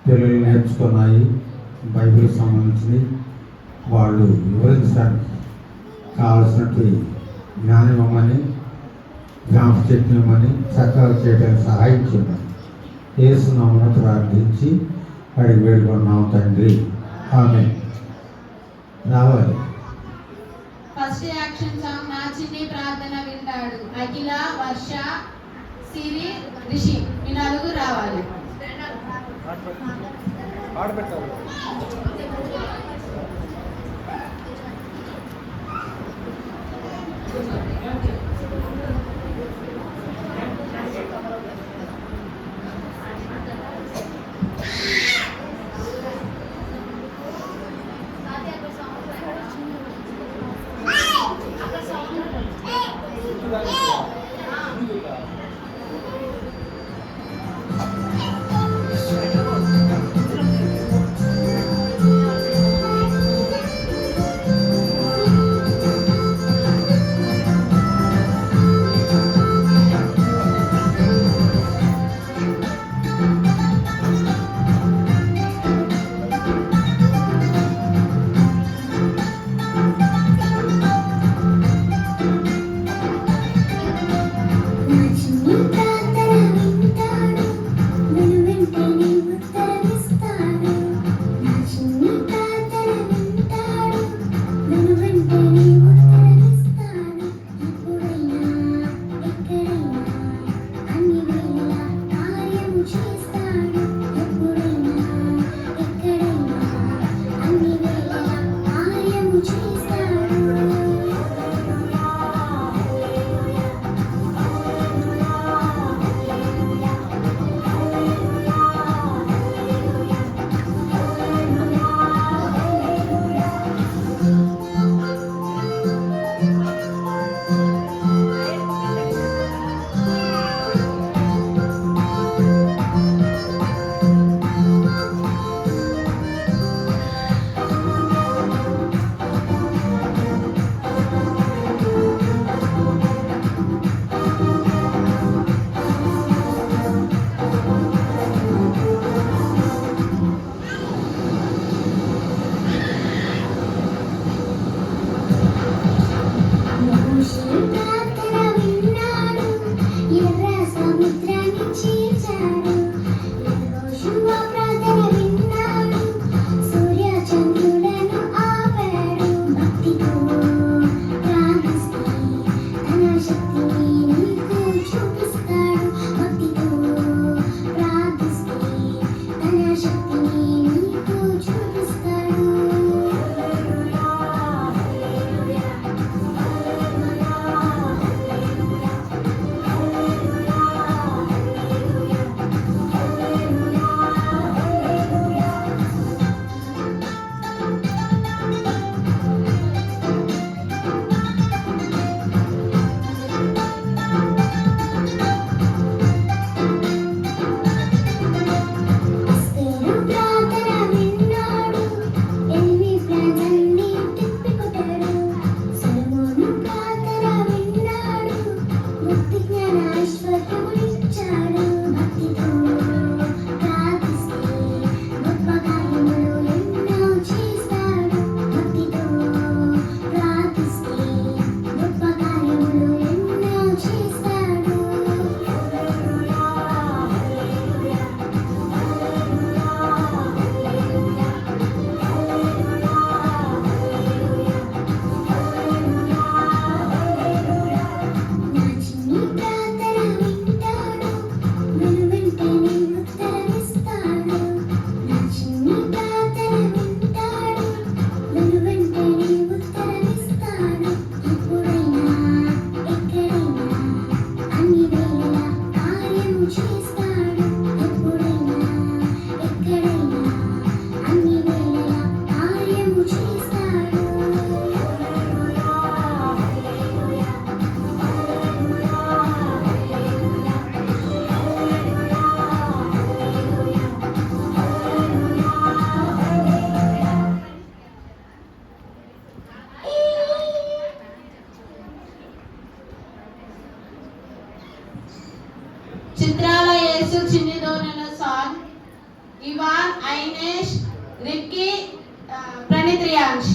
పిల్లలు నేర్చుకున్నాయి బైబిల్ సంబంధించి వాళ్ళు వివరించడానికి కావలసినట్టు జ్ఞానం ఇవ్వమని జ్ఞాపశక్తి ఇవ్వమని చక్కగా చేయడానికి సహాయం చేయమని యేసునామమున ప్రార్థించి అడిగి వేడుకున్నాం తండ్రి. ఆమె రావాలి. ఫస్ట్ యాక్షన్ సాంగ్ నా చిన్ని ప్రార్థన వింటాడు. అఖిల, వర్ష, సిరి, రిషి ఈ నలుగురు రావాలి. ఇవాన్, ఐనేష్, రిక్కీ, ప్రణీత్, రియాంష్.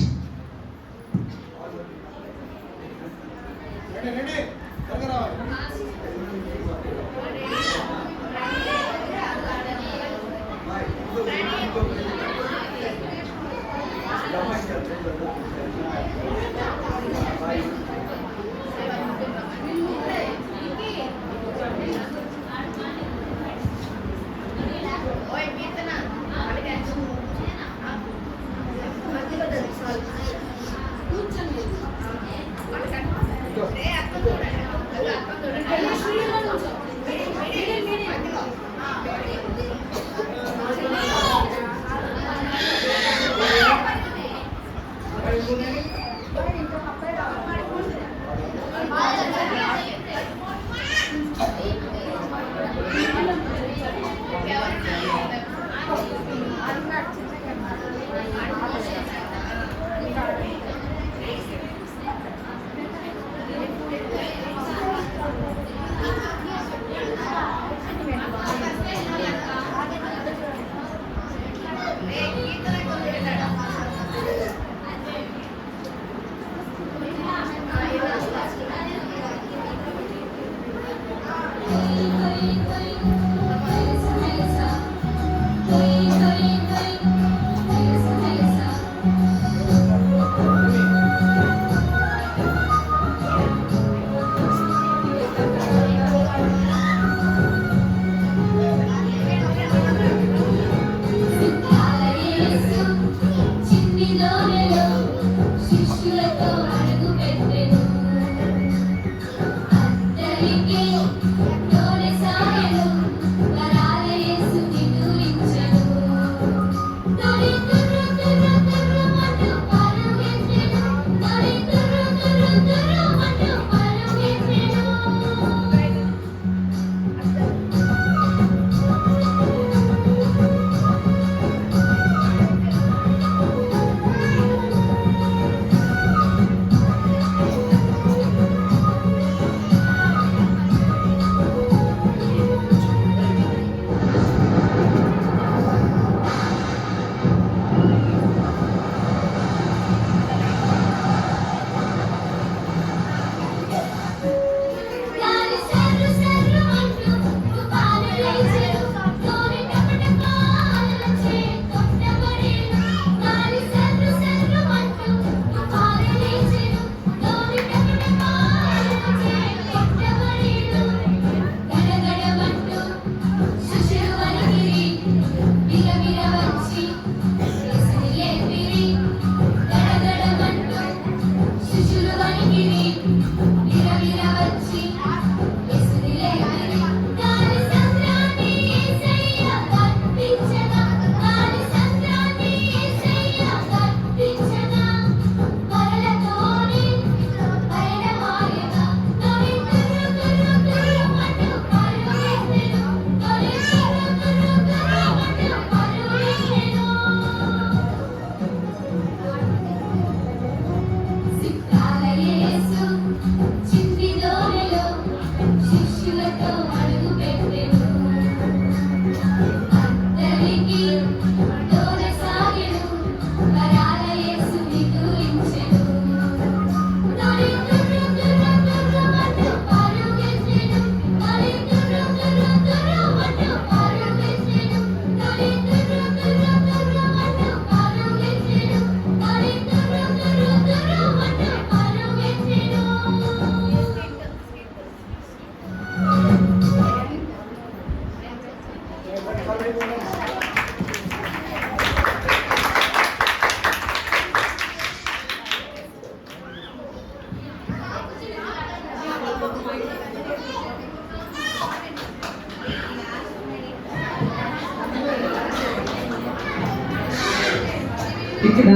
ఇక్కడ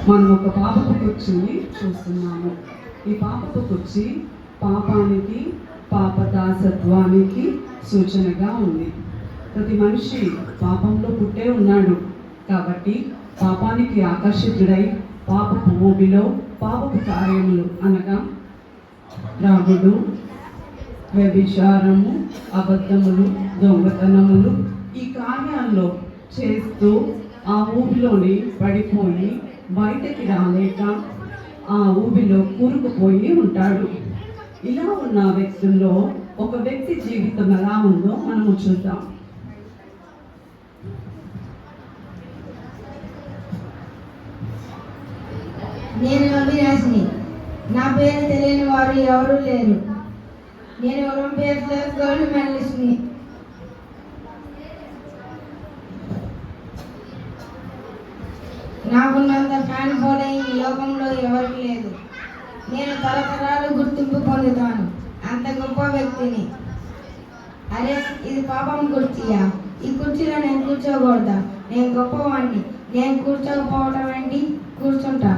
మనం ఒక పాపపు కుర్చీని చూస్తున్నాము. ఈ పాపపు కుర్చీ పాపానికి, పాప దాసత్వానికి సూచనగా ఉంది. ప్రతి మనిషి పాపంలో పుట్టే ఉన్నాడు కాబట్టి పాపానికి ఆకర్షితుడై పాపపు ఊబిలో పాపపు కార్యములు అనగా రాగుడు, వ్యభిచారము, అబద్ధములు, దొంగతనములు ఈ కార్యాల్లో చేస్తూ ఆ ఊబిలోని పడిపోయి బయటకి రాలేక ఆ ఊబిలో కూరుకుపోయి ఉంటాడు. ఇలా ఉన్న వ్యక్తుల్లో ఒక వ్యక్తి జీవితం ఎలా ఉందో మనము చూద్దాం. నేను అవినాశిని. నా పేరు తెలియని వారు ఎవరూ లేరు. నేను ఒలింపియాడ్స్లో గోల్డ్ మెడలిస్ట్ని. నాకున్నంత ఫ్యాన్ ఫాలోయింగ్ ఈ లోకంలో ఎవరికి లేదు. నేను తరతరాలు గుర్తింపు పొందుతాను. అంత గొప్ప వ్యక్తిని. అరే, ఇది పాపం కుర్చీయా? ఈ కుర్చీలో నేను కూర్చోకూడదా? నేను గొప్పవాడిని. నేను కూర్చోకపోవడం ఏంటి? కూర్చుంటా.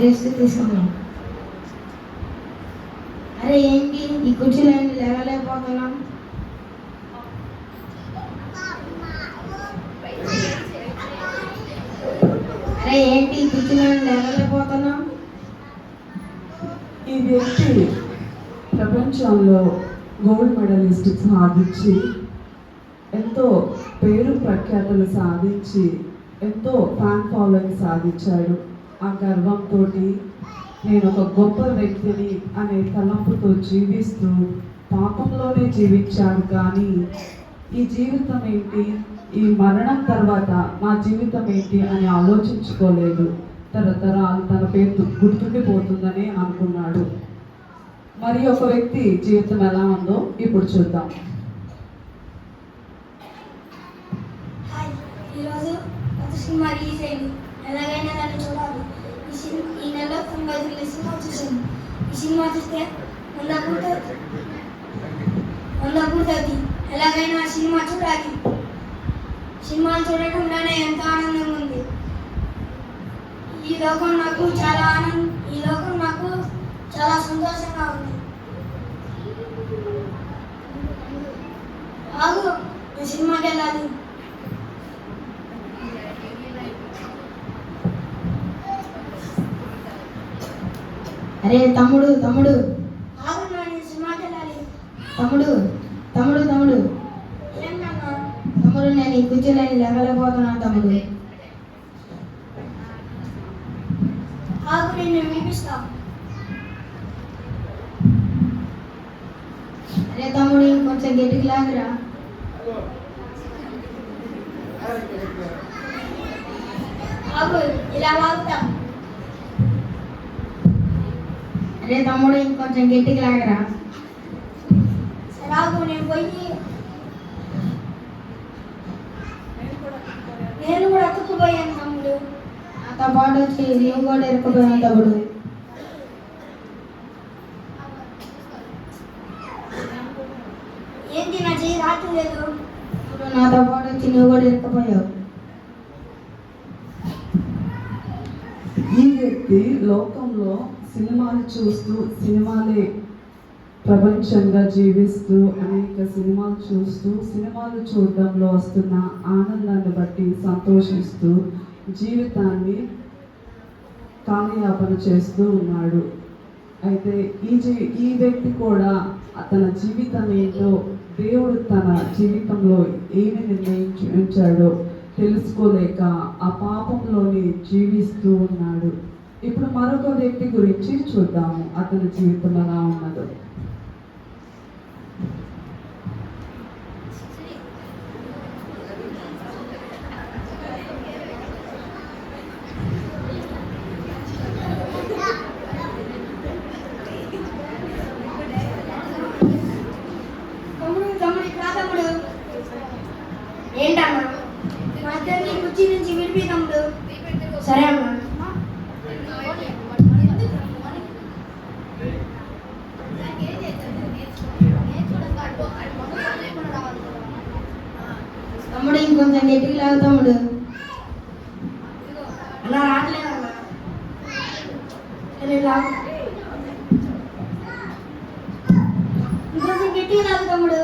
రెస్ట్ తీసుకున్నాం. అరే ఏంటి ఈ కుర్చీలో లేవలేకపోతున్నాం? అరే ఏంటి ఈ కుర్చీలో లేవలేకపోతున్నాం? ఈ వ్యక్తి ప్రపంచంలో గోల్డ్ మెడలిస్ట్ సాధించి ఎంతో పేరు ప్రఖ్యాతులు సాధించి ఎంతో ఫ్యాన్ ఫాలోయింగ్ సాధించాడు. ఆ గర్వంతో నేను ఒక గొప్ప వ్యక్తిని అనే తలంపుతో జీవిస్తూ పాపంలోనే జీవించాడు. కానీ ఈ జీవితం ఏంటి, ఈ మరణం తర్వాత నా జీవితం ఏంటి అని ఆలోచించుకోలేదు. తరతరాలు తన పేరు గుర్తుండిపోతుందని అనుకున్నాడు. మరి ఒక వ్యక్తి జీవితం ఎలా ఉందో ఇప్పుడు చూద్దాం. ఈరోజు కొత్త సినిమా రిలీజ్ అయింది. ఎలాగైనా దాన్ని చూడాలి. ఈ నెలలో 99 సినిమా చూసాను. ఈ సినిమా చూస్తే 100 పూర్తవుతుంది. ఎలాగైనా ఆ సినిమా చూడాలి. సినిమాలు చూడకుండానే ఎంతో ఆనందంగా ఉంది. ఈ లోకం నాకు చాలా సంతోషంగా ఉంది. ఆగు, నేను సినిమాకి వెళ్ళాలి. అరే తమ్ముడు తమ్ముడు ఆగు, నేను సినిమాకి వెళ్ళాలి. తమ్ముడు తమ్ముడు తమ్ముడు ఏంటన్నా? తమ్ముడు నేను ఈ కుర్చీలో లేవలేకపోతున్నాను తమ్ముడు. ఆగు, నేను వినిపిస్తా. అరే తమ్ముడు ఇంకొంచెం గట్టికి లాగరా. ఆగు, ఇలా లాగుతా. అరే తమ్ముడు ఇంకొంచెం గట్టికి లాగరా. సరే ఆగు, నేను కూడా అతుక్కుపోయాను తమ్ముడు. నాతో పాటు వచ్చి నీవు కూడా ఇరుక్కుపోయాను తమ్ముడు. ఏంటి నా చేయి రావట్లేదు? తమ్ముడు నాతో పాటు వచ్చి నువ్వు కూడా ఇరుక్కుపోయావు. ఈ వ్యక్తి లోకంలో సినిమాలు చూస్తూ సినిమాలే ప్రపంచంగా జీవిస్తూ అనేక సినిమాలు చూస్తూ సినిమాలు చూడడంలో వస్తున్న ఆనందాన్ని బట్టి సంతోషిస్తూ జీవితాన్ని కాలయాపన చేస్తూ ఉన్నాడు. అయితే ఈ వ్యక్తి కూడా తన జీవితం ఏంటో, దేవుడు తన జీవితంలో ఏమి నిర్ణయించాడో తెలుసుకోలేక ఆ పాపంలోనే జీవిస్తూ ఉన్నాడు. ఇప్పుడు మరొక వ్యక్తి గురించి చూద్దాము, అతని జీవితం ఎలా ఉన్నదో. తమ్ముడు ఇక్కడ రా తమ్ముడు. ఏంటన్నా? మా ఇద్దరిని కుర్చీ నుంచి విడిపి తమ్ముడు. సరే అమ్మా. తమ్ముడు ఇంకొంచెం గట్టికి లాగు తమ్ముడు. అలా రావట్లేదన్నా. సరే లాగు. ఇంకొంచెం గట్టిగా లాగు తమ్ముడు.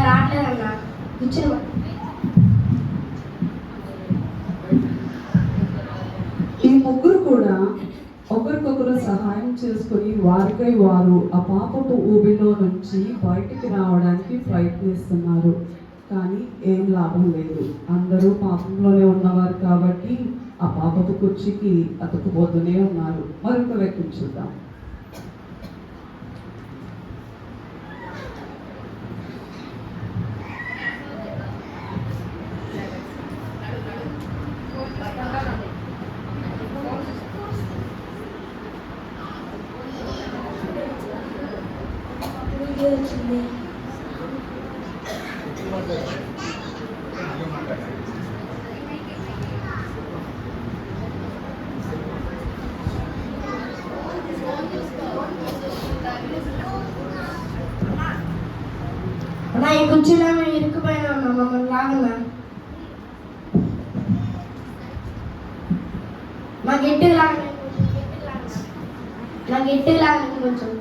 రావట్లేదన్నా కూర్చుని ఈ ముగ్గురు కూడా ఒకరికొకరు సహాయం చేసుకుని వారికై వారు ఆ పాపపు ఊబిలో నుంచి బయటికి రావడానికి ప్రయత్నిస్తున్నారు. కానీ ఏం లాభం లేదు. అందరూ పాపంలోనే ఉన్నవారు కాబట్టి ఆ పాపపు కుర్చీకి అతుకుపోతూనే ఉన్నారు. మరొక వ్యక్తిని చూద్దాం. వచ్చింది. అన్నా ఈ కుర్చీలో మేము ఇరుక్కుపోయినా ఉన్నా, మమ్మల్ని లాగన్నా. మా గట్టిగా లాగండి, నా గట్టిగా లాగండి కొంచెం.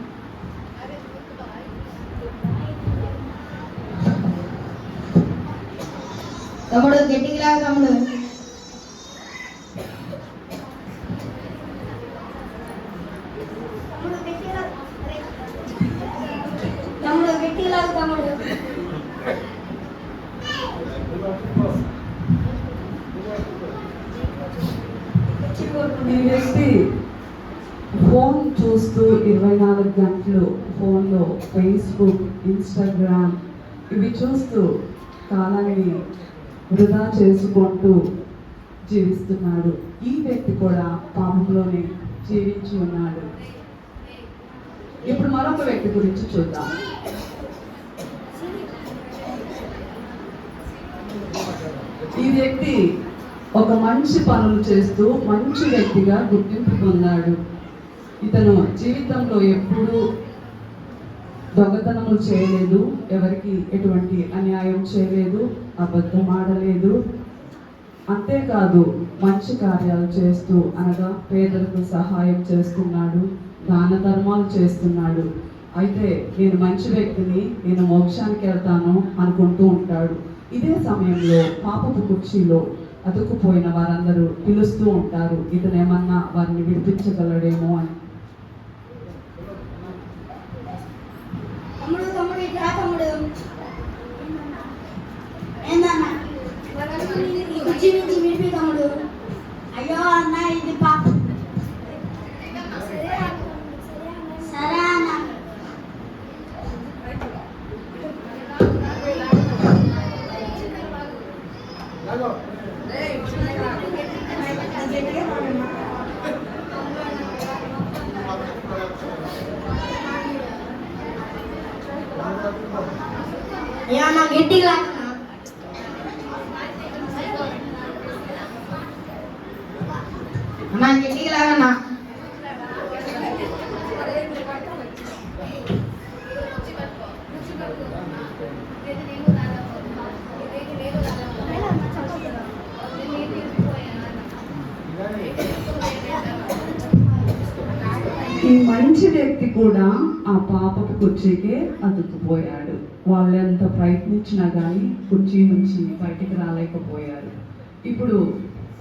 తమ్ముడు గట్టిగా లాగు తమ్ముడు. తమ్ముడు గట్టిగా లాగు తమ్ముడు. ఈ వ్యక్తి ఫోన్ చూస్తూ 24 గంటలు ఫోన్లో ఫేస్బుక్, ఇన్స్టాగ్రామ్ ఇవి చూస్తూ కాలాన్ని వృధా చేసుకుంటూ జీవిస్తున్నాడు. ఈ వ్యక్తి కూడా పాపంలోనే జీవించి ఉన్నాడు. ఇప్పుడు మరొక వ్యక్తి గురించి చూద్దాం. ఈ వ్యక్తి ఒక మంచి పనులు చేస్తూ మంచి వ్యక్తిగా గుర్తింపు పొందాడు. ఇతను జీవితంలో ఎప్పుడూ దొంగతనములు చేయలేదు, ఎవరికి ఎటువంటి అన్యాయం చేయలేదు, అబద్ధం ఆడలేదు. అంతేకాదు మంచి కార్యాలు చేస్తూ అనగా పేదలకు సహాయం చేస్తున్నాడు, దాన ధర్మాలు చేస్తున్నాడు. అయితే నేను మంచి వ్యక్తిని, నేను మోక్షానికి వెళ్తాను అనుకుంటూ ఉంటాడు. ఇదే సమయంలో పాపపు కుర్చీలో అతుక్కుపోయిన వారందరూ పిలుస్తూ ఉంటారు, ఇతను ఏమన్నా వారిని విడిపించగలడేమో అని. తమ్ముడు తమ్ముడు ఇట్లా తమ్ముడు ఏందన్నా ఈ కుర్చీ నుంచి విడిపి తమ్ముడు. అయ్యో అన్న ఇది పాప. సరే అన్న. అయ్యో అన్న గట్టిగా లాగన్నా. అన్నా గట్టిగా లాగన్నా. ఈ మంచి వ్యక్తి కూడా ఆ పాపపు కుర్చీకే అతుక్కుపోయాడు. వాళ్ళు ఎంత ప్రయత్నించినా కానీ కుర్చీ నుంచి బయటికి రాలేకపోయారు. ఇప్పుడు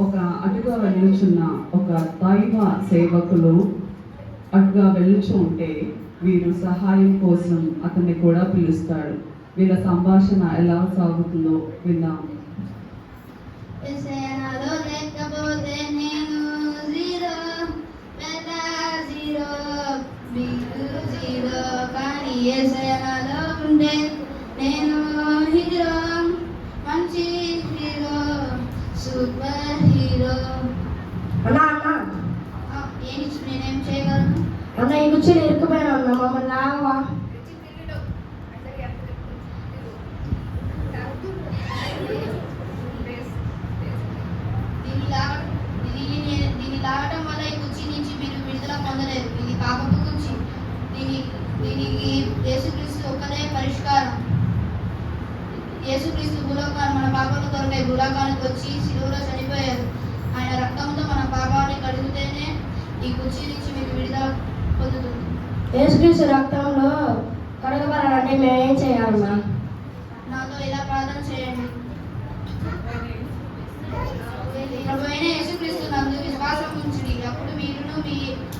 ఒక అటుగా వెళ్ళుచున్న ఒక దైవ సేవకులు అటుగా వెళ్ళుచు ఉంటే వీరు సహాయం కోసం అతన్ని కూడా పిలుస్తాడు. వీళ్ళ సంభాషణ ఎలా సాగుతుందో విందాం. ఎసేనాలో లేకపోతే నేను జీరో, పెద్ద జీరో, బిగ్ జీరో. కానీ ఎసేనాలో ఉంటే నేను హీరో, మంచి హీరో, సూపర్ హీరో. అన్న అన్న ఏంటి నేనేం చేయగలను? అన్న ఈ కుర్చీలో ఇరుక్కుపోయినా ఉన్నా, మమ్మల్ని లాగవా. దీన్ని లాగడం వల్ల ఈ కుర్చీ నుంచి మీరు విడుదల పొందలేరు. ఇది పాపపు కుర్చీ. దీనికి యేసుక్రీస్తు ఒక్కదే పరిష్కారం. యేసుక్రీస్తు భూలోకాన్ని మన పాపాల కొరకై భూలోకానికి వచ్చి శిలువలో చనిపోయారు. ఆయన రక్తంతో మన పాపాన్ని కడిగితేనే ఈ కుర్చీ నుంచి మీకు విడుదల పొందుతుంది. యేసుక్రీస్తు రక్తంలో కడగబడాలంటే మేము ఏం చేయాలన్నా? నా ఇలా ప్రార్థన చేయండి. ప్రభు అయిన యేసుక్రీస్తు నందు విశ్వాసం ఉంచుడి, అప్పుడు మీరును మీ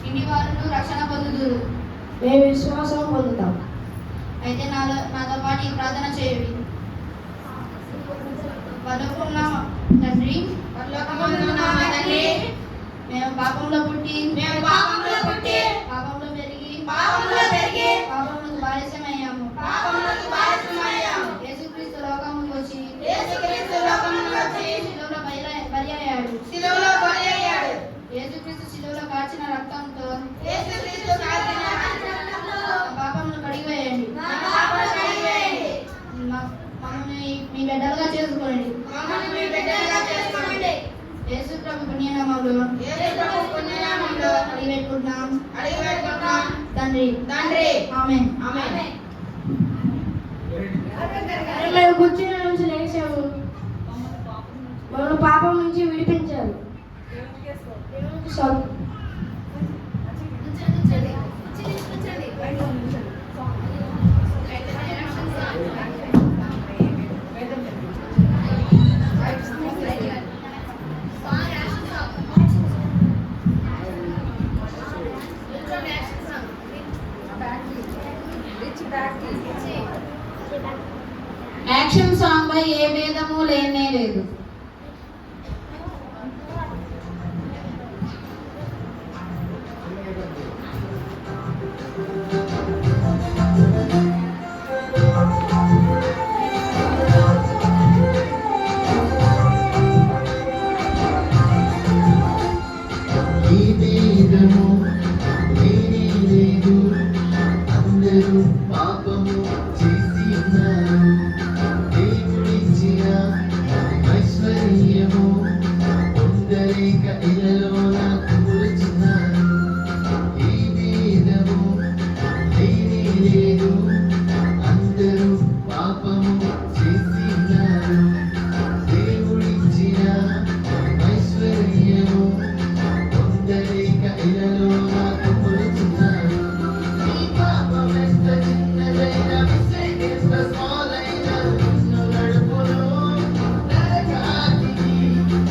ఇంటి వారును రక్షణ పొందుదురు. మేము విశ్వాసం పొందుతాం. అయితే నాతో పాటు ఈ ప్రార్థన చేయండి. పరలోకమున్న తండ్రి, మేము పాపంలో పుట్టి పాపంలో పెరిగి పాపములకు బానిసమయ్యాము. యేసుక్రీస్తు లోకముకు వచ్చి శిలువలో బలయ్యాడు. యేసుక్రీస్తు శిలువలో కార్చిన రక్తంతో పాపమును కడిగివేయండి. మమ్మల్ని మీ బిడ్డలుగా చేసుకోండి. యేసు ప్రభు పుణ్యనామములో అడిగిపెట్టుకుంటున్నాం తండ్రి. ఆమేన్. మేము కూర్చుని నుంచి లేచాము, మమ్మల్ని పాపం నుంచి విడిపించారు. యాక్షన్ సాంగ్ పై ఏ భేదము లేనే లేదు. పాపము చేసి ఉన్నారు, దేవుడిచ్చిన ఐశ్వర్యము పొందలేక ఇలలోన కూర్చున్నారు. ఈ భేదము లేనే లేదు, అందరూ పాపము చేసి ఉన్నారు, దేవుడిచ్చిన ఐశ్వర్యము పొందలేక ఇలలోన కూర్చున్నారు. ఈ పాపం ఎంత చిన్నదైనా, mistake ఎంత small అయినా నిన్ను నడుపును నరకానికి.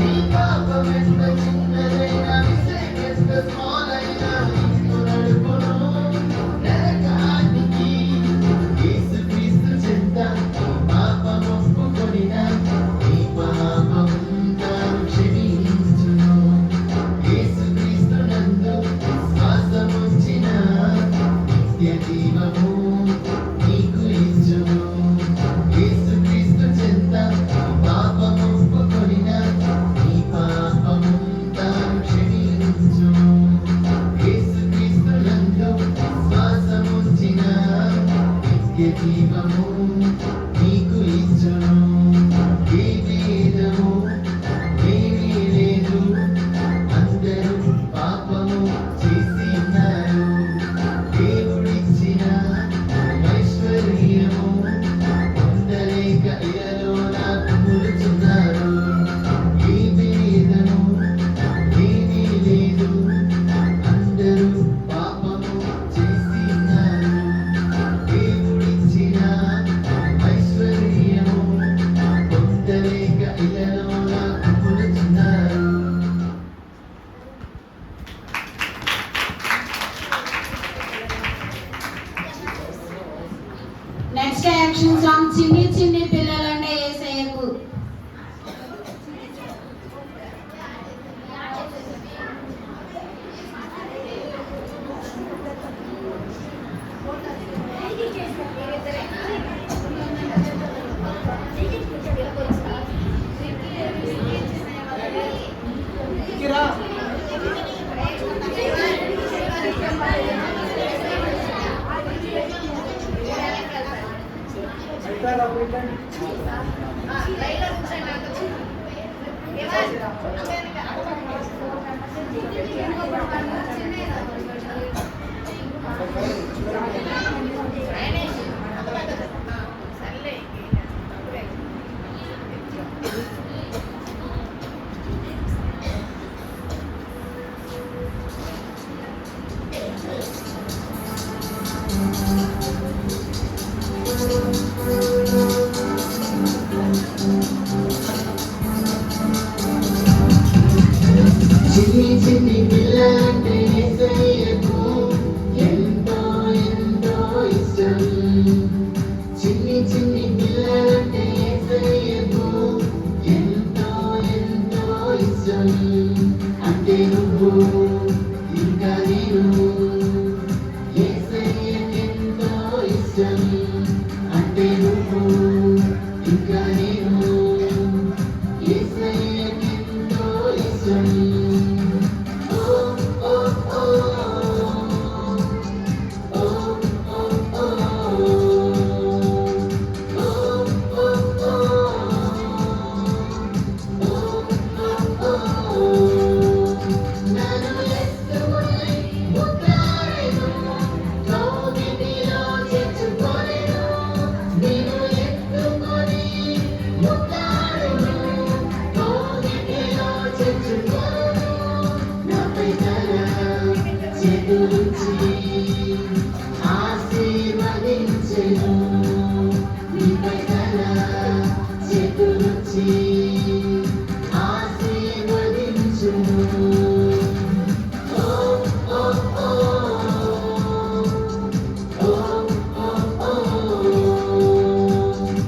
ఈ పాపం ఎంత చిన్నదైనా, mistake ఎంత small అయినా నిన్ను నడుపును నరకానికి. యేసుక్రీస్తు చెంత నీ పాపం ఒప్పుకొనినా, నీ పాపమంతా క్షమించును. యేసుక్రీస్తు నందు విశ్వాసముంచిన నిత్య జీవము నీకు ఇచ్చును. యేసుక్రీస్తు చెంత నీ పాపం ఒప్పుకొనినా, నీ పాపమంతా క్షమించును. యేసుక్రీస్తు నందు విశ్వాసముంచిన నిత్య జీవము నీకు ఇచ్చును. ఏ భేదము లేనే లేదు, అందరూ పాపము చేసి ఉన్నారు, దేవుడిచ్చిన ఐశ్వర్యము పొందలేక ఇలలోన కూర్చున్నారు. ఏ భేదము లేనే లేదు, అందరూ పాపము చేసి ఉన్నారు, దేవుడిచ్చిన ఐశ్వర్యము పొందలేక ఇలలోన కూర్చున్నారు. నెక్స్ట్ యాక్షన్ సాంగ్ చిన్ని చిన్ని పిల్లలంటే యేసయ్యకు. నేను యేసయ్యకెంతో ఇష్టం. ఓ ఓ ఓ ఓ ఓ నన్ను ఎత్తుకొని ముద్దాడెను, కౌగిలిలో చేర్చుకొనెను. నిన్ను ఎత్తుకొని ముద్దాడెను, కౌగిలిలో చేర్చుకొనెను. నాపై తల చేతులుంచి ఆశీర్వదించెను. నీపై తల చేతులుంచి ఆశీర్వదించెను. ఓ ఓ ఓ ఓ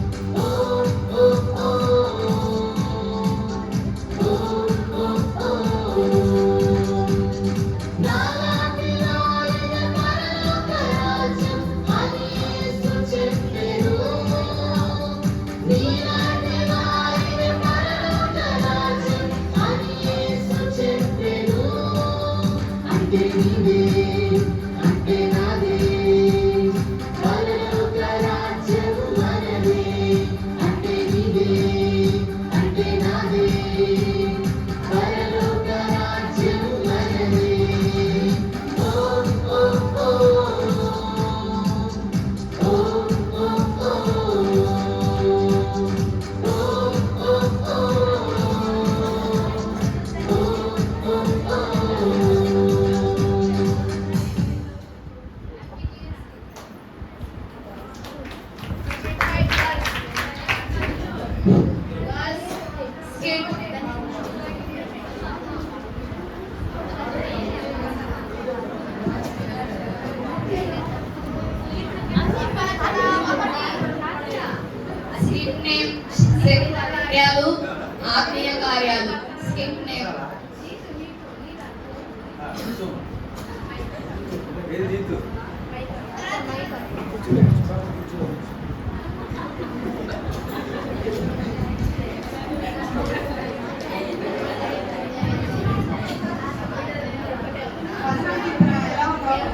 ఓ ఓ నాలాంటి వారిని పరలోక రాజ్యం అని యేసు చెప్పెను. నీలాంటి వారిని పరలోక రాజ్యం అని యేసు చెప్పెను. అంటే నీదే, అంటే నాదే, పరలోక రాజ్యం మనదే. అంటే నీదే, అంటే నాదే, పరలోక రాజ్యం మనదే. ఓ ఓ ఓ ఓ ఓ స్కిట్ నేమ్ సెక్స్ కార్యాలు, ఆత్మీయ కార్యాలు. స్కిట్ నేమ్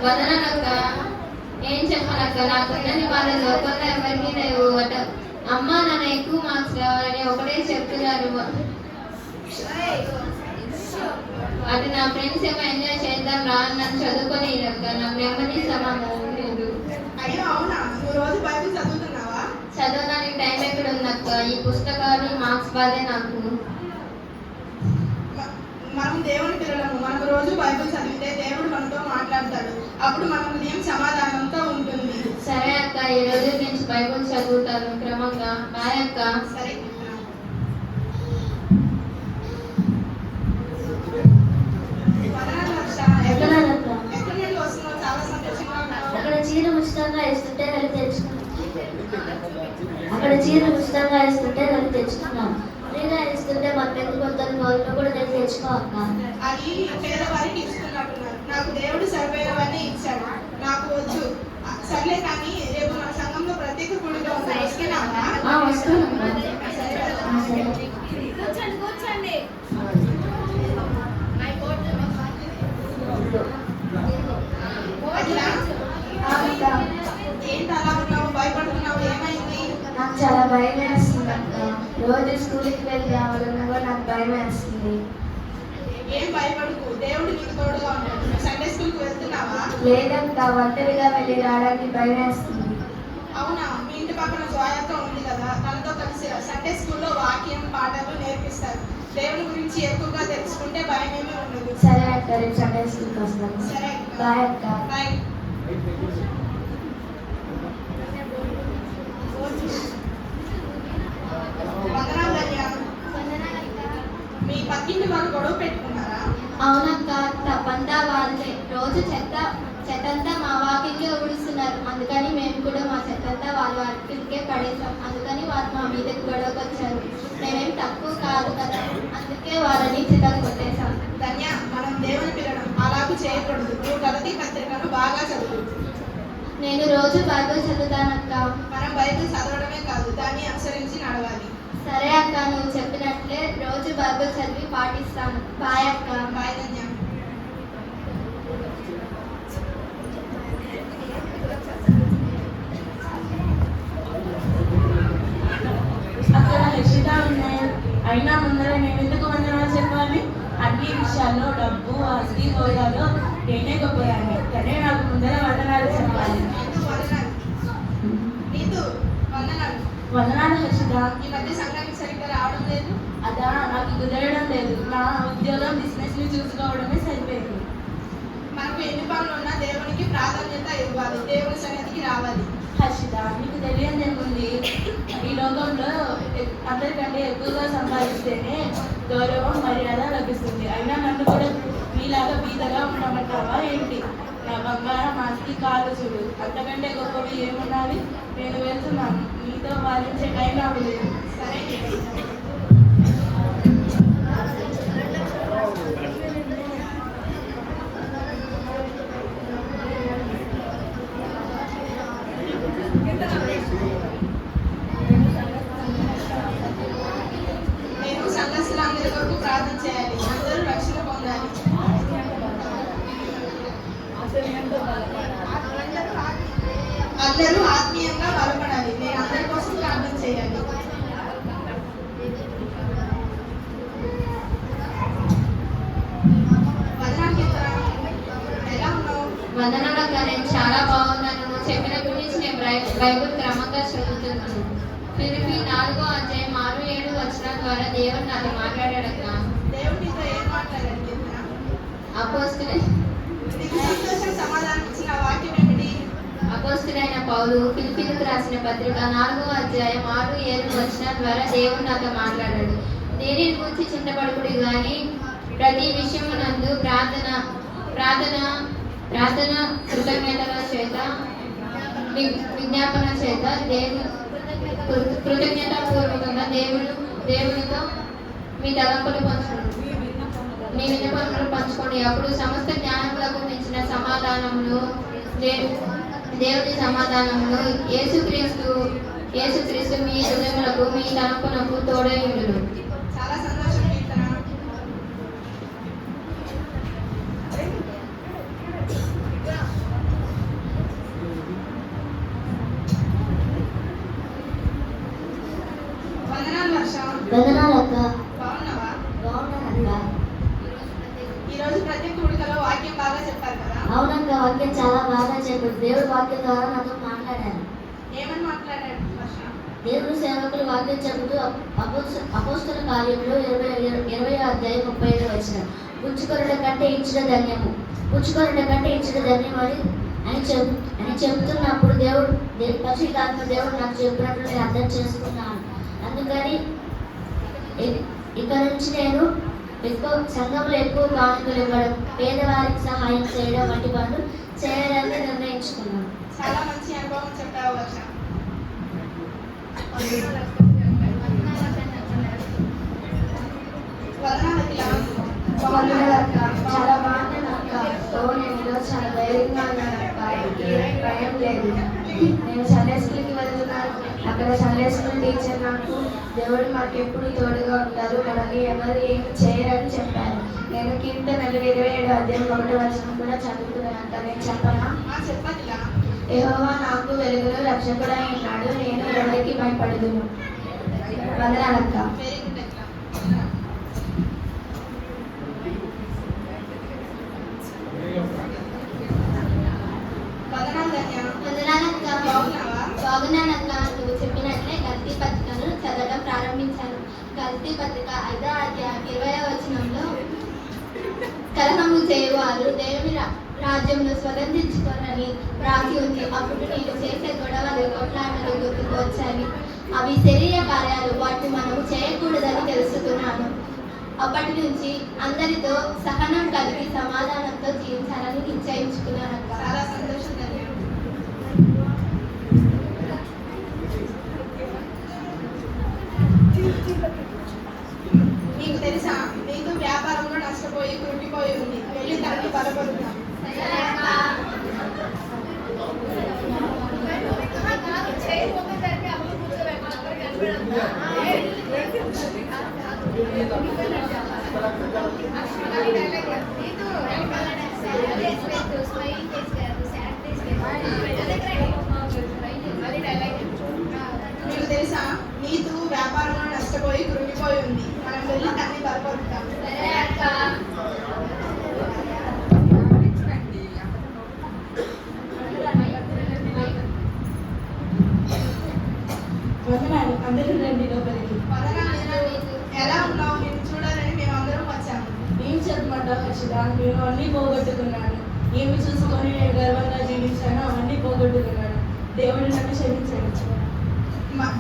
వదననక్క. ఏం చెప్పనక్క, నాకున్నది వాళ్ళ లోకంలో ఎవరికి లేవు అట. అమ్మ నాన్న ఎక్కువ మార్క్స్ రావాలని ఒకటే చెప్తున్నారు. అది నా ఫ్రెండ్స్ ఏమో ఎంజాయ్ చేద్దాం రా అని నన్ను చదువుకొని అక్క. నాకు నెమ్మది సమానం లేదు. అయ్యో అవునా, నువ్వు రోజు బైబిల్ చదువుతున్నావా? చదవడానికి టైం ఎక్కడ ఉందక్క? ఈ పుస్తకాలు మార్క్స్ బాధే నాకు. మనం దేవుని పిల్లలము. మనం రోజు బైబిల్ చదివితే దేవుడు మనతో మాట్లాడతాడు. అప్పుడు మన హృదయం సమాధానంతో ఉంటుంది. సరే అక్క, ఈ రోజు నుంచి బైబిల్ చదువుతాను క్రమంగా. బాయ్ అక్క. సరే. వదనాలు హర్ష. ఎక్కడి నుండి వస్తున్నావు? చాలా సంతోషంగా ఉన్నావు. అక్కడ చీర ఉచితంగా ఇస్తుంటే వెళ్ళి తెచ్చుకున్నాం. ఫ్రీగా ఇస్తుంటే మన పెళ్లి కొత్తలు వాళ్ళు కూడా వెళ్ళి తెచ్చుకో అక్క. అది పేదవారికి ఇస్తున్నట్టున్నారు. నాకు దేవుడు సరిపోయినవన్నీ ఇచ్చాడు. నాకు వద్దు. సర్లే కానీ రేపు మన సంఘంలో ప్రత్యేక కూడిగా ఉంది. వస్తున్నావా? వస్తున్నాను. సరే. కూర్చోండి. అట్లా అక్క, ఏంటి అలా ఉన్నావు? భయపడుతున్నావు? ఏమైంది? నాకు చాలా భయం వేస్తుంది అక్క. రోజు స్కూల్కి వెళ్ళి రావాలన్నా కూడా నాకు భయం వేస్తుంది. ఏం భయపడకు, దేవుడు నీకు తోడుగా ఉంటాడు. నువ్వు సండే స్కూల్కి వెళ్తున్నావా? లేదక్క, ఒంటరిగా వెళ్ళి రావడానికి భయం వేస్తుంది. అవునా, మీ ఇంటి పక్కన జోయక్క ఉంది కదా, తనతో కలిసి సండే స్కూల్లో వాక్యం పాటలు నేర్పిస్తారు. దేవుని గురించి ఎక్కువగా తెలుసుకుంటే భయం ఏమీ ఉండదు. సరే అక్క, రేపు సండే స్కూల్కి వస్తాను. సరే బాయ్ అక్క. బాయ్. వందనాలు ధన్య. మీ పక్కింటి వాళ్ళు గొడవ పెట్టుకున్నారా? అవునక్క, తప్పంతా వాళ్ళే. రోజు చెత్తంతా మా వాకింగ్లో ఊడుస్తున్నారు. అందుకని మేము కూడా మా చెత్తంతా వాళ్ళ వాకింగ్కే పడేసాం. అందుకని వాళ్ళు మా మీదకి గొడవకు వచ్చారు. మేమేం తక్కువ కాదు కదా, అందుకే వాళ్ళని చిత్తం కొట్టేశాం. ధన్య, మనం దేవుని పిల్లడం అలాగూ చేయకూడదు. నువ్వు గలతీ పత్రికను బాగా చదువు. నేను రోజు బైబిల్ చదువుతానక్క. మనం బైబిల్ చదవడమే కాదు, దాన్ని అనుసరించి నడవాలి. నువ్వు చెప్పినట్లే రోజు బైబిల్ చదివి పాటిస్తాను. బాయ్ అక్క. బాయ్ ధన్య. అక్కడ హర్షిత ఉన్నాయి, అయినా ముందర నేను ఎందుకు వందనాలు చెప్పాలి? అన్ని విషయాల్లో డబ్బు ఆస్తి హోదాలో నేనే గొప్పదాన్ని, తనే నాకు ముందర వందనాలు చెప్పాలి. నీతు వందనాలు. వందనాలు హర్షిత. ఈ మధ్య సంఘానికి సరిగ్గా రావడం లేదు. అదా నాకు కుదరడం లేదు. నా ఉద్యోగం బిజినెస్ ని చూసుకోవడమే సరిపోయింది. మనకు ఎన్ని పనులు ఉన్నా దేవునికి ప్రాధాన్యత ఇవ్వాలి, దేవుని సన్నిధికి రావాలి. హర్షిత, నీకు తెలియదు ఏముంది, ఈ లోకంలో అందరికంటే ఎక్కువగా సంపాదిస్తేనే గౌరవం మర్యాద లభిస్తుంది. అయినా నన్ను కూడా మీలాగా బీదగా ఉండమంటావా ఏంటి? నా బంగారం ఆస్తి కాలు చూడు, అంతకంటే గొప్పవి ఏమున్నావి? నేను వెళ్తున్నాను, నీతో వాదించే టైం నాకు లేదు. సరే నేను సంఘస్థులందరి కొరకు ప్రార్థన చేయాలి, అందరూ రక్షణ పొందాలి. అందరూ ఆత్మీయంగా బలపడాలి. నేను అందరి కోసం ప్రార్థన చేయాలి. వదనాలు కీర్తన, ఎలా ఉన్నావు? వందనాలక్క. నేను చాలా బాగున్నాను. నువ్వు చెప్పిన గురించి నేను బైబిల్ క్రమంగా చదువుతున్నాను. ఫిలిప్పీ 4వ అధ్యాయం 6-7 వచనాల ద్వారా దేవుడు నాతో మాట్లాడాడక్క. దేవుడు నీతో ఏం మాట్లాడాడు కీర్తన? అపోస్తులైన నీకు సంతోషం సమాధానం ఇచ్చిన వాక్యం ఏమిటి? అపోస్తులైన పౌలు ఫిలిప్పీలకు రాసిన పత్రిక 4వ అధ్యాయం 6-7 వచనాల ద్వారా దేవుడు నాతో మాట్లాడాడు. దేనిని గురించి చింతపడకుడు కానీ ప్రతి విషయమునందు ప్రార్థన కృతజ్ఞతల చేత విజ్ఞాపన చేత కృతజ్ఞతాపూర్వకంగా దేవునితో మీ తలంపులు మీ విన్నపములు పంచుకోండి. అప్పుడు సమస్త జ్ఞానములకు మించిన సమాధానమును దేవుని సమాధానమును యేసుక్రీస్తు మీ హృదయములకు మీ తలంపునకు తోడైయుండును. చాలా సంతోషం కీర్తన. వందనాలు వర్ష. వందనాలక్క. బాగున్నావా? బాగున్నానక్క. ఈరోజు ప్రతి కూడికలో వాక్యం బాగా చెప్పారు కదా? అవునక్క, వాక్యం చాలా బాగా చెప్పారు. దేవుడి వాక్యం ద్వారా నాతో మాట్లాడారు. ఏమని మాట్లాడాడు వర్ష? దేవుడు సేవకులు వాక్యం చెబుతూ అపోస్తల కార్యంలో 20వ అధ్యాయం 35 వచనం, పుచ్చుకొనుట కంటే ఇచ్చిన ధన్యము అని చెబుతున్నప్పుడు పరిశుద్ధాత్మ దేవుడు నాకు చెప్పినట్లు నేను అర్థం చేసుకున్నాను. అందుకని ఇక నుంచి నేను సంఘంలో ఎక్కువ కానుకలు ఇవ్వడం, పేదవారికి సహాయం చేయడం వంటి పనులు చేయాలని నిర్ణయించుకున్నాను. చాలా మంచి అనుభవం చెప్పావు వర్ష. వందనాలక్క. చాలా బాగున్నానక్క. నేను ఈరోజు చాలా ధైర్యంగా ఉన్నానక్క. భయం లేదు. నేను సండే స్కూల్కి వెళ్తున్నాను. అక్కడ సండే స్కూల్ టీచర్ నాకు దేవుడు మాకు ఎప్పుడు తోడుగా ఉంటారు, మనల్ని ఎవరు ఏమి చేయరని చెప్పారు. నేను కీర్తనలు 27వ అధ్యాయం 1వ వచనం కూడా చదువుతున్నానక్క. నేను చెప్పనా? చెప్పదిలా. యెహోవా నాకు వెలుగులో రక్షకుడై ఉన్నాడు, నేను ఎవరికి భయపడదును. వందనాలక్క. వెరీ గుడ్ అక్క. వందనాలు ధన్య. వందనాలక్క. బాగున్నావా? బాగున్నానక్క. నువ్వు చెప్పినట్లే గల్తీ పత్రికను చదవడం ప్రారంభించాను. గల్తీ పత్రిక 5వ అధ్యాయం 20వ వచనంలో కలహము చేయవారు దేవుని రాజ్యంలో స్వతంత్రించుకోరని రాసి ఉంది. అప్పుడు నేను చేసే గొడవలు కొట్లాటలు గుర్తుకు వచ్చాయి. అవి శరీర కార్యాలు, వాటిని మనము చేయకూడదని తెలుసుకున్నాను. అప్పటి నుంచి అందరితో సహనం కలిగి సమాధానంతో జీవించాలని నిశ్చయించుకున్నాను. చాలా సంతోషం ధన్య. నీకు తెలుసా, నీకు వ్యాపారంలో నష్టపోయి కృంగిపోయి ఉంది. వెళ్ళి తనని బలపడుతున్నాను. మీకు తెలుసా, నీతు వ్యాపారంలో నష్టపోయి కృంగిపోయి ఉంది. మనం వెళ్ళి తన్ని బలపరుద్దాం. వందనాలు, అందరూ రండి లోపలికి. ఎలా ఉన్నావు? నేను చూడాలని మేము అందరం వచ్చాము. ఏం చెప్పమంటావు హర్షిత? నేను అన్నీ పోగొట్టుకున్నాను. ఏమి చూసుకొని నేను గర్వంగా జీవించానో అవన్నీ పోగొట్టుకున్నాను. దేవుడు నన్ను క్షమించాడు.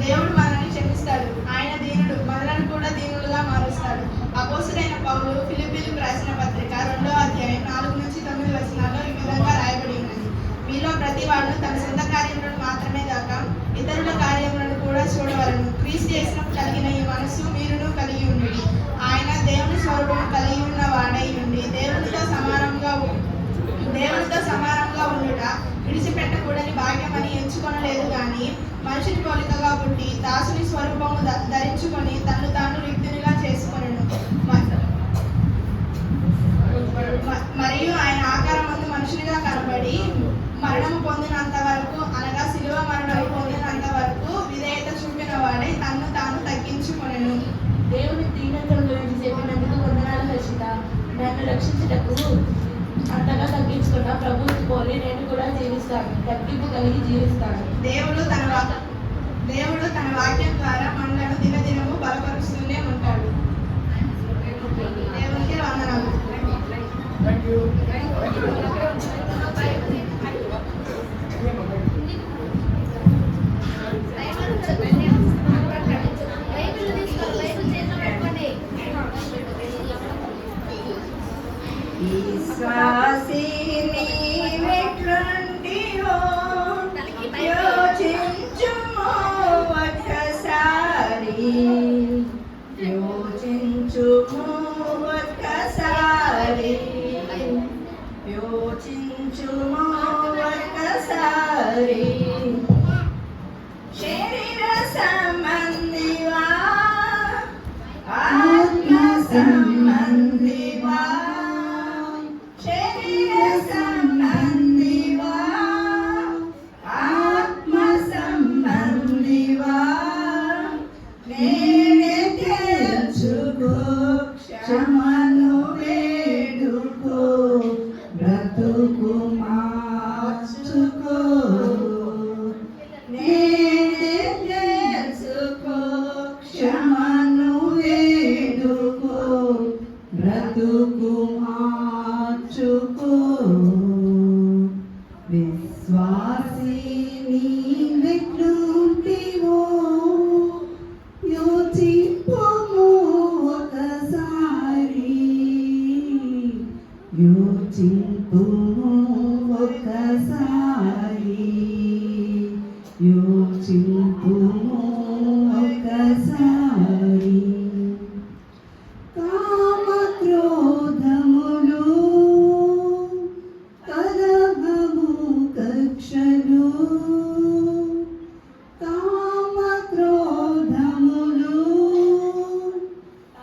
దేవుడు మనల్ని క్షమిస్తాడు. ఆయన దీనుడు, మనలను కూడా దీనులుగా మారుస్తాడు. అపోస్తుడైన పౌలు ఫిలిప్పీలకు రాసిన పత్రిక 2వ అధ్యాయం 4-9 వచనాల్లో ఈ విధంగా రాయబడి ఉన్నది. మీలో ప్రతి వాడు తన సొంత కార్యములను మాత్రమే కాక ఇతరుల కార్యములను కూడా చూడవలను. క్రీస్తు యేసునకు కలిగిన ఈ మనస్సు మీరును కలిగి ఉండి, ఆయన దేవుని స్వరూపం కలిగి ఉన్న వాడై ఉండి దేవునితో సమానంగా ఉండుట విడిచిపెట్టకూడని భాగ్యమని ఎంచుకొనలేదు కానీ, మనుషుని పోలికగా పుట్టి దాసుని స్వరూపము ధరించుకొని తన్ను తాను రిక్తునిగా చేసుకొనెను. మరియు ఆయన ఆకారమందు మనుషునిగా కనబడి మరణము పొందినంత వరకు, అనగా శిలువ మరణము పొందినంత వరకు విధేయత చూపిన వాడే తన్ను తాను తగ్గించుకొనెను. దేవుని దీనత్వం గురించి చెప్పినందుకు వందనాలు హర్షిత. నన్ను రక్షించుటకు అంతగా తగ్గించుకున్న ప్రభువుని పోలి నేను కూడా జీవిస్తాను. తగ్గింపు కలిగి జీవిస్తాను. దేవుడు తన వాక్యం ద్వారా మనలను దినదినము బలపరుస్తూనే ఉంటాడు. దేవునికి వందనాలు. శరీర సంబంధివా ఆత్మ సంబంధివా, శరీర సంబంధివా ఆత్మ సంబంధివా, నేనే తెలుసుకో క్షమను వేడుకో బ్రతుకు మార్చుకో. నేనే తెలుసుకో క్షమను వేడుకో బ్రతుకు మార్చుకో. విశ్వాసి నీవెట్లుంటివో యోచింపుము ఒకసారి, యోచింపుము ఒకసారి, యోచింపుము ఒకసారి. కామక్రోధములు కలహము కక్షలు, కామక్రోధములు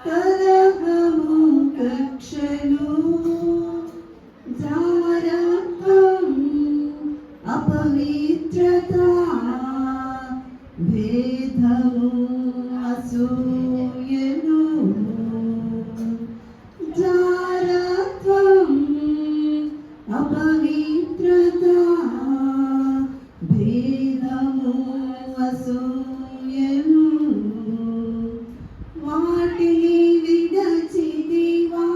కలహము కక్షలు, జారత్వం అపవిత్రత భేదము అసూయలు, జారత్వం అపవిత్రత భేదము అసూయలు, వాటిని విడచితివా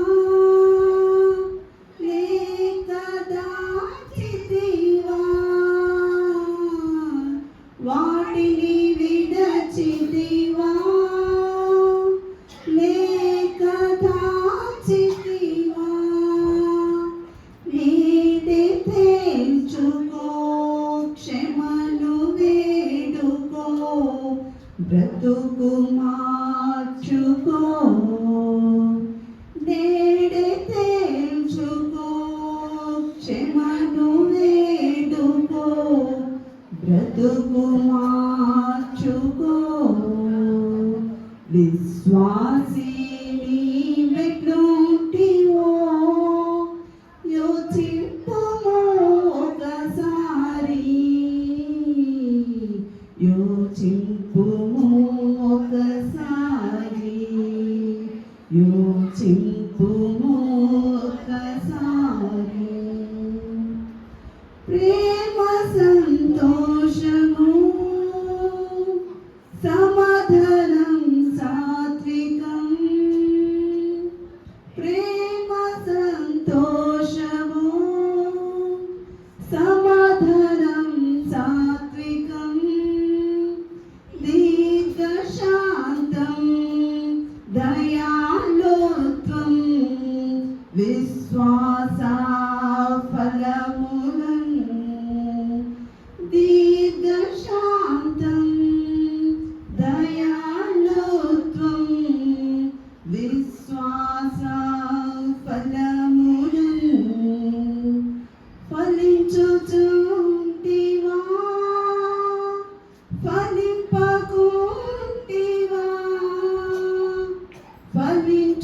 లేక దాచితివా, వాటిని విడచితివా లేక దాచితివా, నీదే తేల్చుకో క్షమను వేడుకో బ్రతుకు మార్చుకో. నేడే తేల్చుకో క్షమను వేడుకో బ్రతుకు మార్చుకో. విశ్వాసిని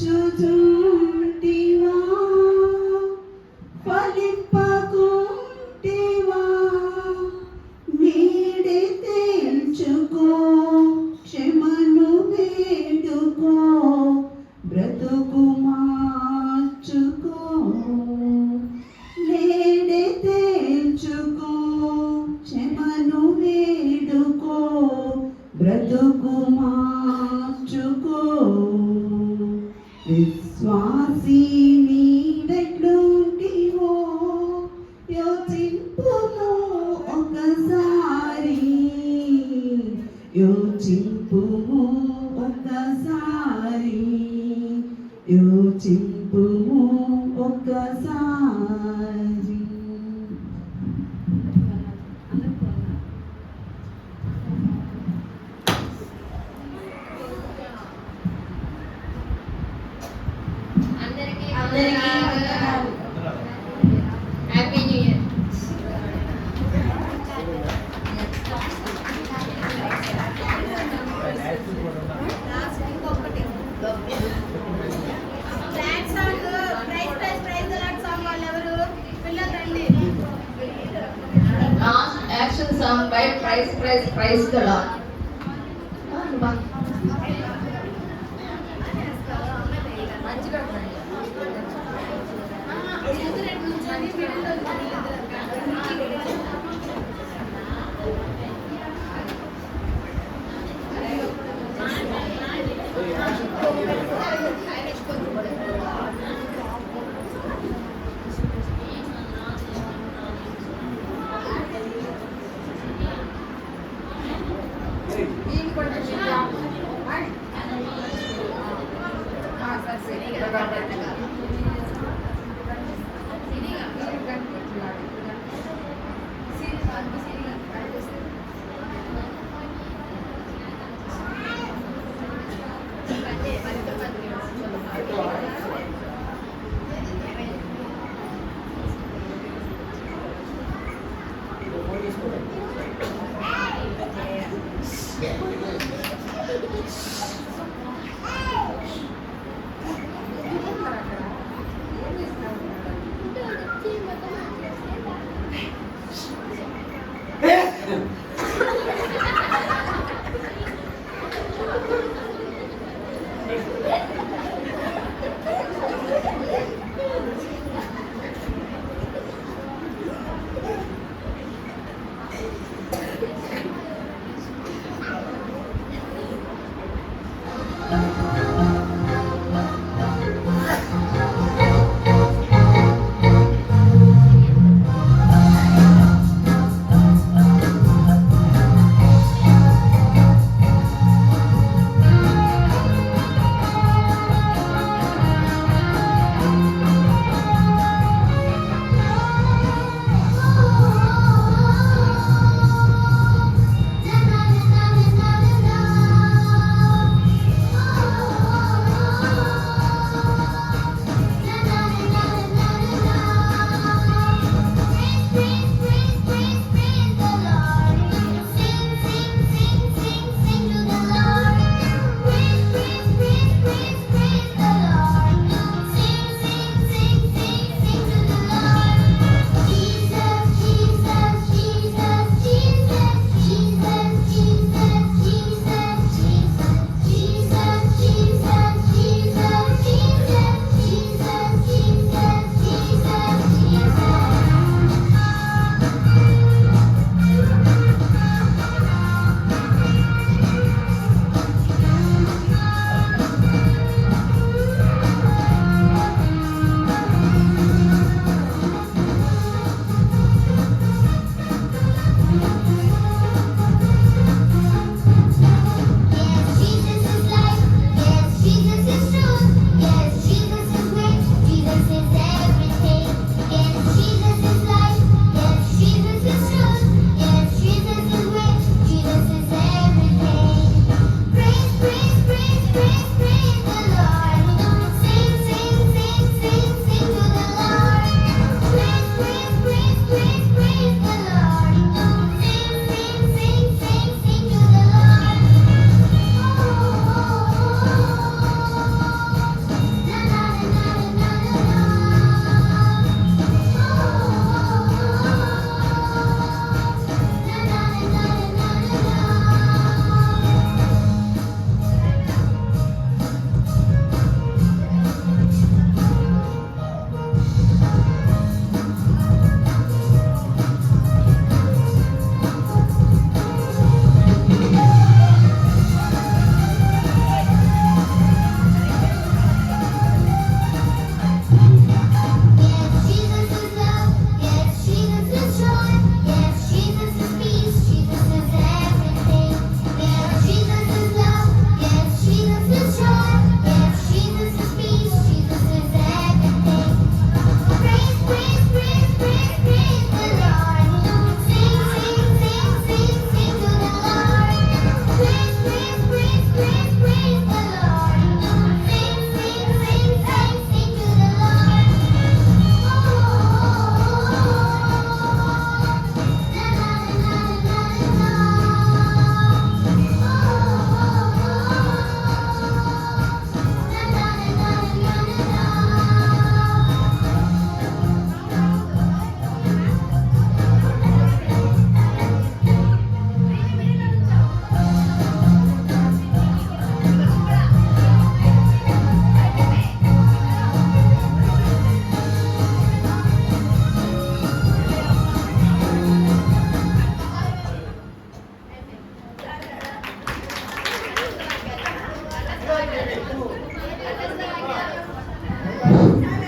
పెంచుచుంటివా ఫలింపకుంటివా నేడే తెంచుకో క్షమను వేడుకో బ్రతుకు మార్చుకో నేడే తెంచుకో క్షమను వేడుకో బ్రతుకు మార్చుకో విశ్వాసీ నీవెట్లుంటివో యోచింపుము ఒకసారి యోచింపుము ఒకసారి యోచింపుము ఒకసారి అందరికీ వందనాలు. Happy new year. Dance song prize అలాట్ సాంగ్ వాళ్ళు ఎవరు పిల్లలు రండి. Last action song by praise the Lord.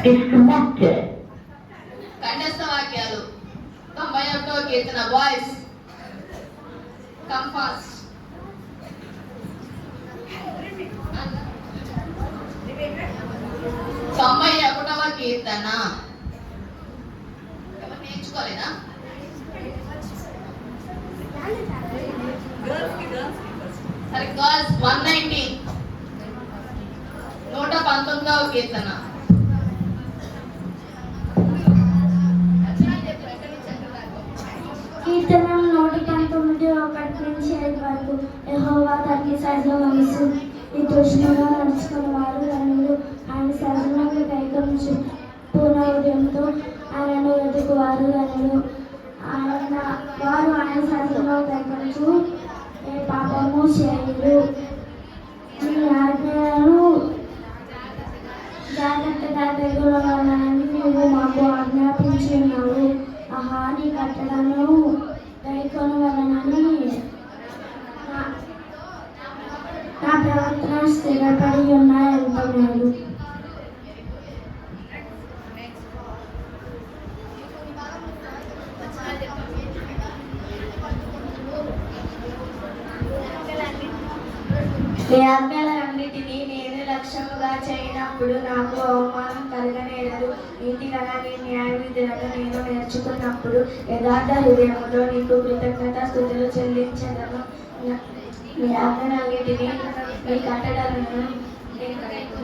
disconnected. కంఠస్థ వాక్యాలు 91వ కీర్తన వాయిస్ కమ్ ఫాస్ట్. 91వ కీర్తన ఎవరు నేర్చుకోలేదా? సరే గర్ల్స్ 119 119వ కీర్తన. కీర్తనం 119:1-5 వరకు. యెహోవా తనకి సజీవమిస్తూ నిర్దోషముగా నడుచుకున్న వారు ధన్యులు. ఆయన సజీవంగా కైకొనుచు పూర్ణ హృదయంతో ఆయన వెతుకు వారు ధన్యులు. వారు ఆయన సజీవంగా కైకొనుచు ఏ పాపము చేయరు. నీ ఆజ్ఞలను జాగ్రత్తగా కైకొనవాలని నువ్వు మాకు ఆజ్ఞాపించి ఉన్నావు. ఆహా, నీ కట్టడలను కైకొనవలనని నా ప్రవర్తన స్థిరపడి ఉన్నాయంటున్నాడు. నీ ఆజ్ఞలన్నిటినీ నేను లక్ష్యముగా చేయనప్పుడు నాకు అవమానం కలగనేరదు. నీతిగల నీ న్యాయ విధులను నేను నేర్చుకున్నప్పుడు యథార్థ హృదయములో నీకు కృతజ్ఞత స్తుతులు చెల్లించదను. నీ ఆజ్ఞలన్నిటినీ నీ కట్టడలను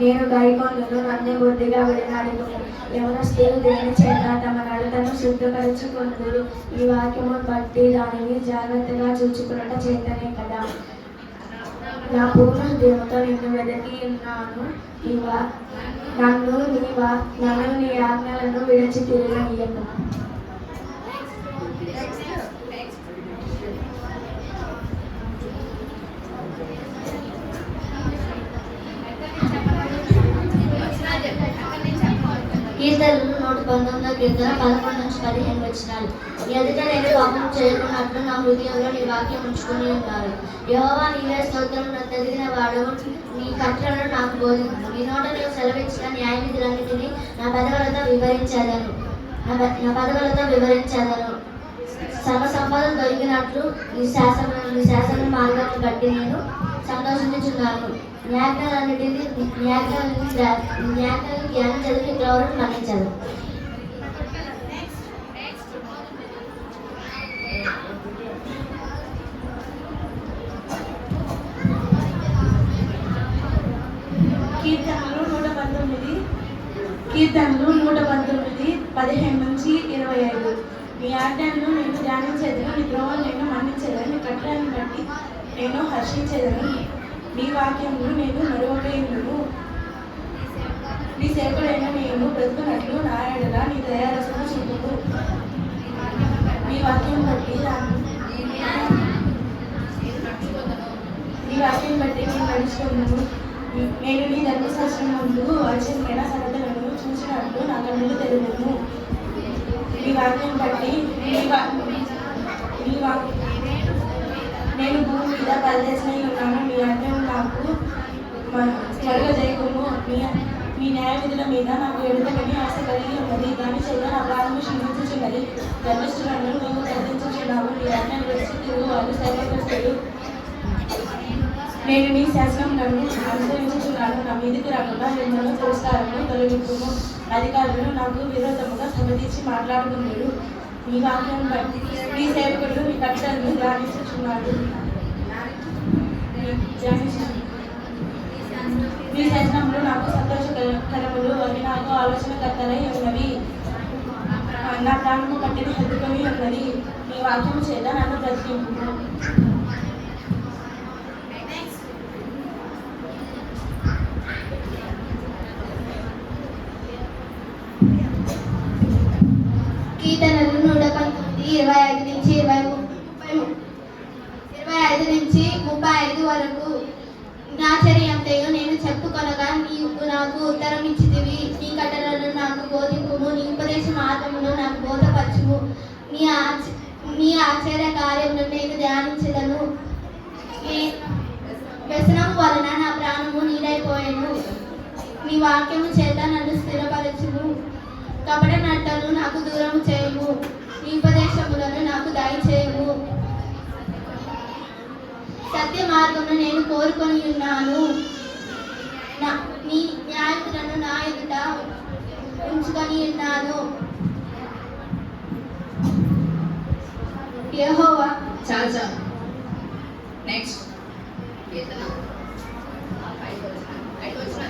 నేను గైకొందును. నన్ను బుద్ధిగా విడనాడుకును. యవనస్తులు దేని చేత తమ నడతను శుద్ధపరచుకొందురు. ఈ వాక్యము బట్టి దానిని జాగ్రత్తగా చూచుకున్నట చేతనే కదా. నా పూర్ణ హృదయంతో నిన్ను వెదకి ఉన్నాను. నన్ను నీ ఆజ్ఞలను విడిచి తిరగనీయకు. కీర్తనలు 119వ కీర్తన 11-15 వచనాలు. ఎదుట నేను పాపం చేయకున్నట్లు నా హృదయంలో నీ వాక్యం ఉంచుకుని ఉన్నారు. యెహోవా నీవే స్తోత్రం తగిన వాడవు. నీ కట్టలను నాకు బోధించు. నీ నోట నీవు సెలవిచ్చిన న్యాయ విధులన్నిటినీ నా పదవులతో వివరించాను. సర్వ సంపదలు దొరికినట్లు నీ శాసన మార్గాన్ని బట్టి నేను సంతోషించుచున్నాను. జ్ఞానం చదివి గౌరవం మన్నించదు. కీర్తనలు 119:15-25. నీ ఆజ్ఞలను నేను ధ్యానించేదను. నీ ద్రోహం నేను మన్నించేదను. నీ కట్టలను బట్టి నేను హర్షించేదను. నీ వాక్యమును నేను మరువకయుండును. నీ సేవకుడైన నేను బ్రతుకున్నట్లు నా ఎడల నీ దయారసము చూపుము. నీ వాక్యం బట్టి నేను నడుచుకున్నాను. నేను నీ ధర్మశాస్త్రం ముందు అచమైన సంగతులను చూసినట్లు నా కన్నులు తెలుగును. నీ వాక్యం బట్టి నేను భూమి మీద పరదేశమై ఉన్నాను. నీ ఆజ్ఞలు నాకు కలుగజేయకుము. నీ న్యాయ విధుల మీద నాకు ఎడుతమని ఆశ కలిగి ఉన్నది. దాని చేత నా ప్రాణము క్షీణించుచున్నది. ధర్మిష్ఠులను నీవు గర్దించుచున్నావు. నీ ఆజ్ఞలు విడిచి తిరుగువారు సైనికులు. నేను నీ శాసనములను అనుసరించుచున్నాను. నా మీదికి రాకుండా నిన్ను తిరస్కారము తొలగింపుము. అధికారులు నాకు విరోధముగా సమ్మతించి మాట్లాడుకున్నాడు. నీ వాక్యం బట్టి నీ సేవకుడు నీ కట్టలను ధ్యానించుచున్నాడు. నీ శాసనములు నాకు సంతోషకరములు. అవి నాకు ఆలోచనకర్తలై ఉన్నవి. నా ప్రాణము కట్టిన హద్దుకొని ఉన్నది. నీ వాక్యము చేత నన్ను బ్రతికింపు. కీర్తనలు 125-25 వరకు. నా చర్యంతయు నేను చెప్పుకొనగా నీవు నాకు ఉత్తరం ఇచ్చితివి. నీ కట్టడలను నాకు బోధింపుము. నీ ఉపదేశ మార్గమును నాకు బోధపరచుము. నీ ఆశ్చర్య కార్యమును నేను ధ్యానించదను. వ్యసనం వలన నా ప్రాణము నీడైపోయాను. నీ వాక్యము చేత నన్ను స్థిరపరచుము. కపట నట్టలు నాకు దూరం చేయము. నీ ఉపదేశములను నాకు దయచేయము. సత్య మార్గమును నేను కోరుకొని ఉన్నాను. నీ న్యాయములను నా ఎదుట ఉంచుకొని ఉన్నాను. యెహోవా చాలా నెక్స్ట్ కీర్తన 5 వచ్చిన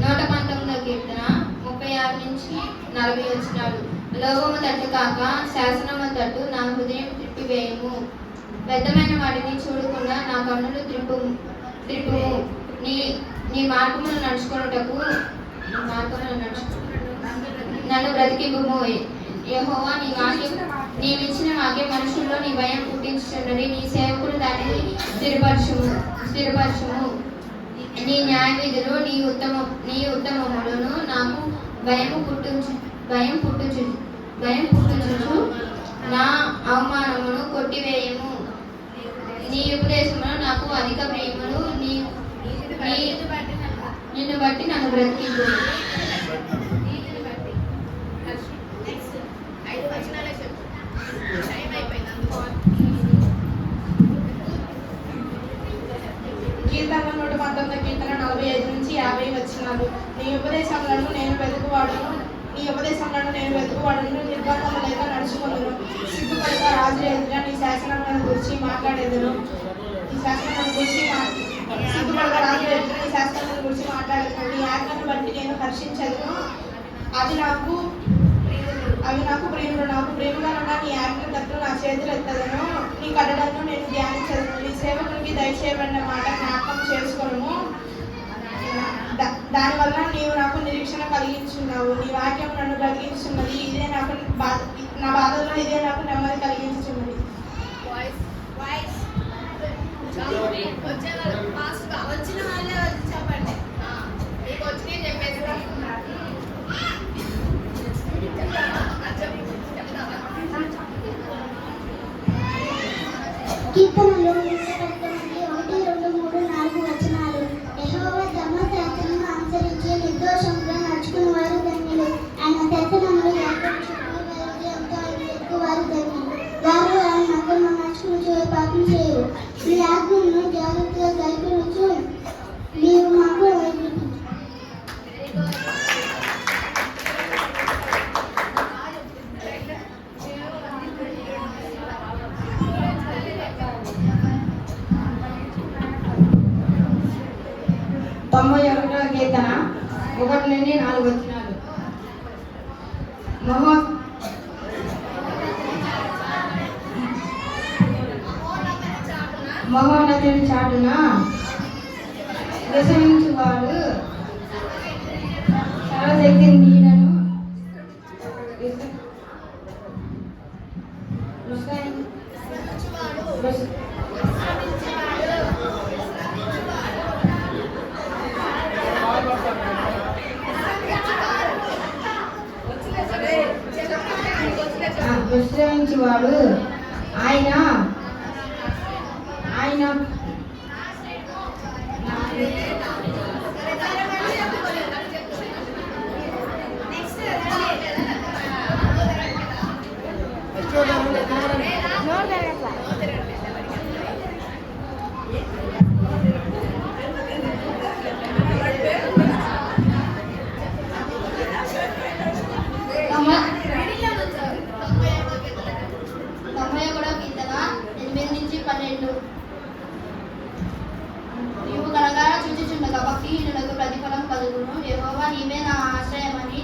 నూట 19వ కీర్తన 36 నుంచి 40 వచనాలు. లోభము తట్టు కాక శాసనము తట్టు నా హృదయం త్రిప్పివేయము. వ్యర్థమైన వాటిని చూడకుండా నా కన్నులు త్రిప్పుము. నీ నీ మార్గములు నడుచుకున్నటకు నన్ను బ్రతికింపుము. యెహోవా నీ వాక్యం నీవిచ్చిన వాక్యం మనుషుల్లో నీ భయం పుట్టించుచున్నది. నీ సేవకులు దానిని స్థిరపరచుము. నీ న్యాయ విధులు నీ ఉత్తమములను నాకు భయం పుట్టుచుచు నా అవమానమును కొట్టివేయము. నీ ఉపదేశములు నాకు అధిక ప్రేమలు. నిన్ను బట్టి నన్ను బ్రతికింపు. కీర్తన 119 కీర్తన 45 నుంచి 50 వచనాలు. నీ ఉపదేశములను నేను వెతుకువాడును. నిర్బంధము లేక నడుచుకొనును. సిగ్గుపడక రాజు ఎదుట నీ శాసనములను గురించి మాట్లాడేదను. నీ ఆజ్ఞను బట్టి నేను హర్షించదును. అవి నాకు ప్రేములు. నాకు ప్రేమగా ఉన్న నీ ఆజ్ఞ తట్టు నా చేతులు ఎత్తదను. నీ కట్టడలను నేను ధ్యానించదును. నీ సేవకునికి దయచేయబడిన మాట జ్ఞాపకం చేసుకొనుము. దానివల్ల నీవు నాకు నిరీక్షణ కలిగించున్నావు. నీ వాక్యం నన్ను కలిగించున్నది. నా బాధల్లో ఇదే నాకు నెమ్మది కలిగించున్నది. వచ్చిన వాళ్ళే చెప్పండి. మీకు వచ్చి చెప్పేసి కీర్తనలు 119, 1, 2, 3, 4 వచనాలు. యెహోవా ధర్మశాస్త్రమును అనుసరించి నిర్దోషముగా నడుచుకుని వారు ధన్యులు. ఆయన శాసనములు హృదయంతో ఎక్కువారు ధన్యులు. వారు ఆయన నక్కను నడుచుకుని పాపం చేయరు. నీ ఆజ్ఞను జాగ్రత్తగా గైకొనుచు నీవు మాకు వైద్యుడు. కీర్తన 1 నుండి 4 వచనాలు. మహోన్నతుని చాటున విశ్రమించువాడు సర్వశక్తి నీడను విశ్రమించేవాడు ఆయన నీవు కనగా చూచుచుండగా భక్తిహీనులకు ప్రతిఫలం కలుగును. యెహోవా నీవే నా ఆశ్రయమని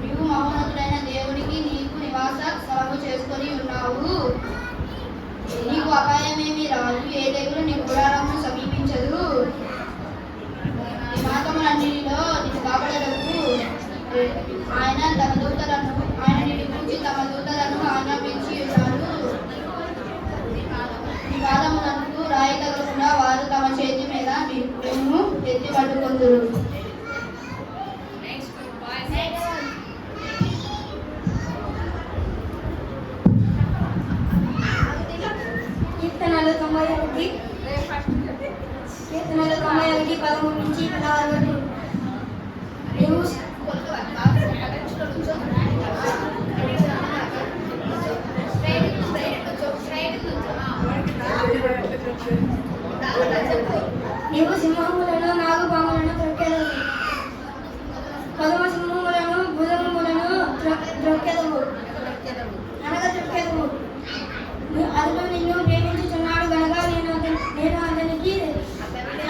నీవు మహోన్నతుడైన దేవునికి నీకు నివాస స్థలము చేసుకొని ఉన్నావు. నీకు అపాయమేమి రాదు. ఏ తెగులు నీ గుడారము సమీపించదు. నీ మార్గములన్నిటిలో నిన్ను కాపాడలకు ఆయన నిన్ను గురించి తమ దూతలను ఆజ్ఞాపించి ఉన్నారు. నీ పాదములకు రాయి తగలకుండా వారు తమ చేతి మీద నిన్ను ఎత్తి పట్టుకొందురు. 13 నుంచి 16 వరకు. నీవు నీవు సింహములను నాగుపాములను త్రొక్కెదవు, 10 సింహములను భుజములను త్రొక్కెదవు. అతడు నిన్ను ప్రేమించుచున్నాడు గనక నేను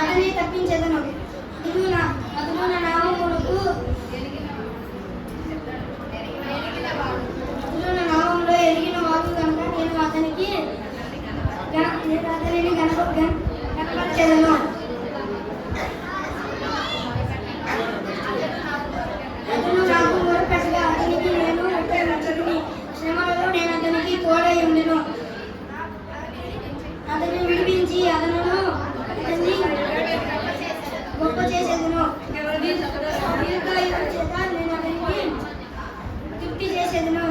అతని తప్పించెదను. అతడు నా నామమునకు నామంలో ఎరిగిన వాడు కనుక నేను అతనిని కనపరచెదను. అతను నాకు మొరపెట్టగా అతనికి నేను ఉపయోగించుకుని శ్రమలలో నేను అతనికి తోడై ఉండెను. అతన్ని విడిపించి అతన్ని గొప్ప చేసేదను. దీర్ఘాయువు చేత నేను అతనికి తృప్తి చేసేదను.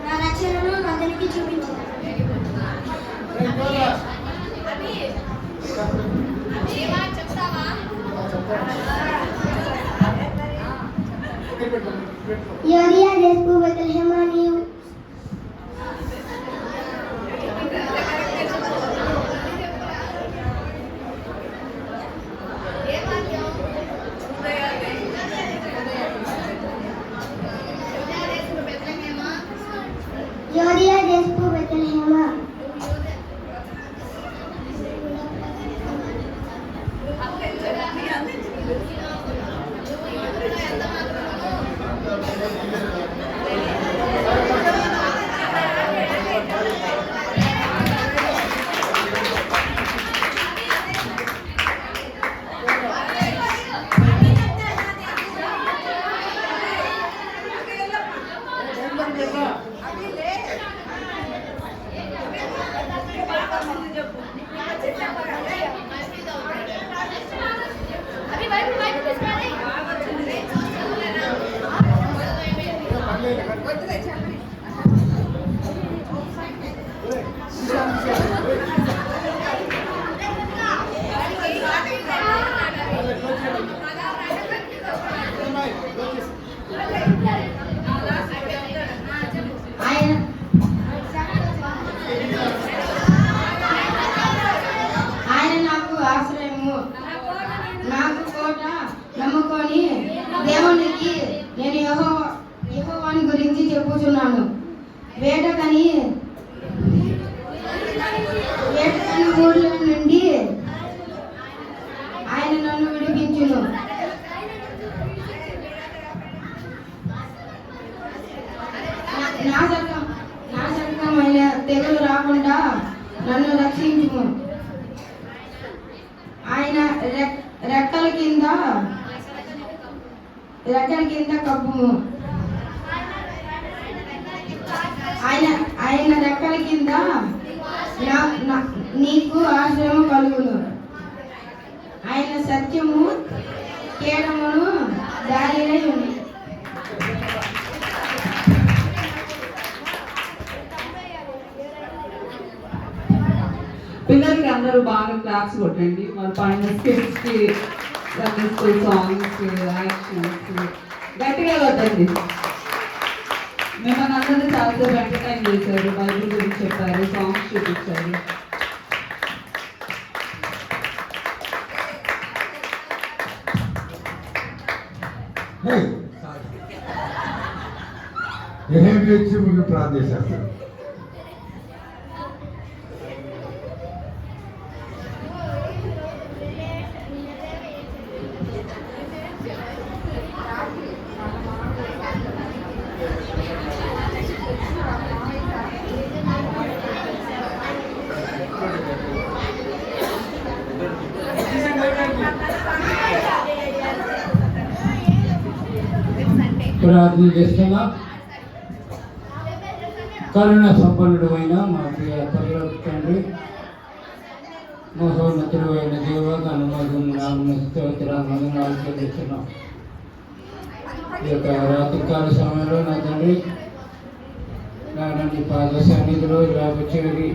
నా రక్షణను అతనికి చూపించను. Yoria despu Bethlehem you. Yoria despu Bethlehem. ఆయన నాకు ఆశ్రయము, నాకు కోట నమ్ముకొని దేవునికి నేను యెహోవాని గురించి చెప్పుచున్నాను. వేటకని ఊళ్ళ నుండి ఆయన నన్ను విడిపించును. నాశనకమైన తెగులు రాకుండా నన్ను రక్షించుము. ఆయన రెక్కల కింద కప్పుము. ఆయన రెక్కల కింద నీకు ఆశ్రయం కలుగును. ఆయన సత్యము కేడమును దారిలో ఉంది. పిల్లలకి అందరూ బాగా క్లాప్స్ కొట్టండి. వాళ్ళు పాడిన స్కిట్స్కి, స్కూల్ సాంగ్స్, యాక్షన్స్ గట్టిగా కొట్టండి. మిమ్మల్ని అందరినీ చాలాసేపు ఎంటర్టైన్ చేశారు, బైబిల్ గురించి చెప్పారు, సాంగ్స్ చూపించారు. ఏం చేసి మీకు ప్రార్థిస్తారు. ప్రార్థన చేస్తున్నా. కరుణ సంపన్నుడు అయిన మా ప్రియ పరలోక తండ్రి, మహోన్నతుడు అయిన దేవ కనుమగున్నాము స్తోత్రాలను చెల్లిస్తున్నాం. ఈ యొక్క రాత్రికాల సమయంలో నా తండ్రి నాన్న నీ పాద సన్నిధిలో ఇలా చేరి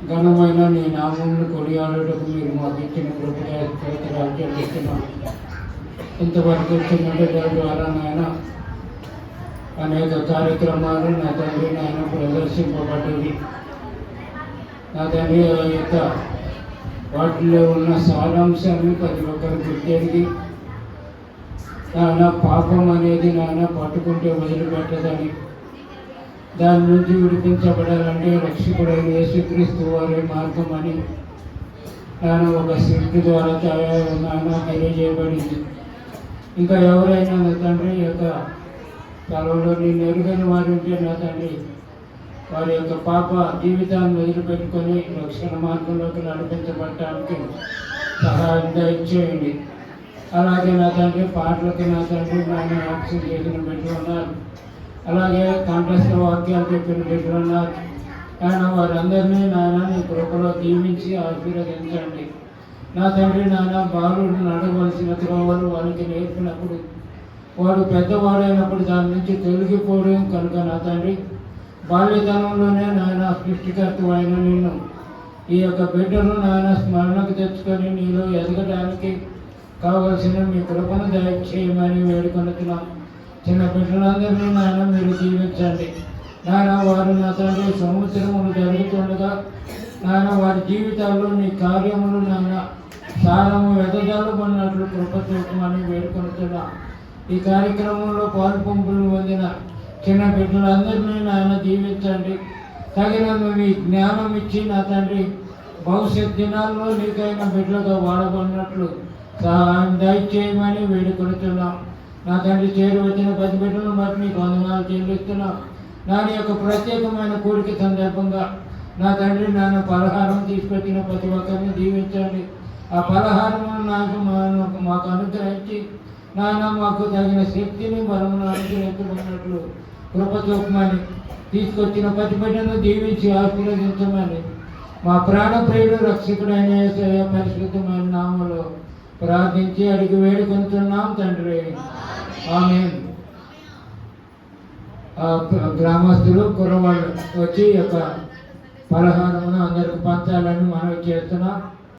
ఘనమైన నీ నామమును కొనియాడుటకు మీరు మాకు ఇచ్చిన కృపగా స్తోత్రాలు చెల్లిస్తున్నాం. ఇంతవరకు చిన్న బిడ్డల ద్వారా నాయన అనేక కార్యక్రమాలు నా తండ్రి నాయన ప్రదర్శింపబడ్డవి. నా తండ్రి ఆ యొక్క వాటిలో ఉన్న సారాంశాన్ని ప్రతి ఒక్కరు గుర్తెరిగి నాయన పాపం అనేది నాయన పట్టుకుంటే వదిలిపెట్టదని, దాని నుంచి విడిపించబడాలంటే రక్షకుడైన యేసుక్రీస్తు వారి మార్గం అని నాయన ఒక శక్తి ద్వారా నాయన తెలియజేయబడింది. ఇంకా ఎవరైనా నా తండ్రి యొక్క తలలో నేను ఎరుగని వారు ఉంటే నా తండ్రి వారి యొక్క పాప జీవితాన్ని వదిలిపెట్టుకొని రక్షణ మార్గంలోకి నడిపించబడటానికి సహాయం దయచేయండి. అలాగే నా తండ్రి పాటలకి నా తండ్రి నాయన యాక్షన్ చేసిన బిడ్డలు ఉన్నారు, అలాగే కంఠస్థ వాక్యాలు చెప్పిన బిడ్డలు ఉన్నారు. ఆయన వారందరినీ నాయన నీ కృపలో దీవించి ఆశీర్వదించండి. నా తండ్రి నాయన బాలుడు నడవలసిన త్రోవలు వారికి నేర్పినప్పుడు వాడు పెద్దవాడైనప్పుడు దాని నుంచి తొలగిపోవడం కనుక నా తండ్రి బాల్యతనంలోనే నాయన సృష్టికర్త అయిన నిన్ను ఈ యొక్క బిడ్డను నాయన స్మరణకు తెచ్చుకొని నీలో ఎదగడానికి కావలసిన మీ కృపను దయచేయమని వేడుకొనుతున్నాం. చిన్న బిడ్డలందరినీ నాయన మీరు జీవించండి. నాయన వారు నా తండ్రి సంవత్సరములు జరుగుతుండగా నాయన వారి జీవితాల్లో నీ కార్యములు నాయన సారము ఎదజాలు పడినట్లు కృప చూపమని వేడుకొనుతున్నాం. ఈ కార్యక్రమంలో పాల్పంపులు పొందిన చిన్న బిడ్డలందరినీ నాయన దీవించండి. తగిన మీ జ్ఞానం ఇచ్చి నా తండ్రి భవిష్యత్ దినాల్లో నీకైన బిడ్డలుగా వాడబడినట్లు సహాయం దయచేయమని వేడుకొనుతున్నాం. నా తండ్రి చేరి వచ్చిన 10 బిడ్డలను బట్టి నీకు వందనాలు చెల్లిస్తున్నాం. నాని యొక్క ప్రత్యేకమైన కోరిక సందర్భంగా నా తండ్రి నాన్న పలహారం తీసుకొచ్చిన ప్రతి ఒక్కరిని దీవించండి. ఆ పలహారమును మాకు అనుగ్రహించి నాయన మాకు తగిన శక్తిని బలమును అనుగ్రహించబడినట్లు కృప చూపమని, తీసుకొచ్చిన ప్రతి బిడ్డను దీవించి ఆశీర్వదించమని మా ప్రాణప్రియుడు రక్షకుడైన యేసయ్య పరిశుద్ధమైన నామములో ప్రార్థించి అడిగి వేడుకొనుతున్నాం తండ్రి, ఆమేన్. గ్రామస్తులు కుర్రవాళ్ళు వచ్చి యొక్క పలహారమును అందరికి పంచాలని మనవి చేస్తున్నాం.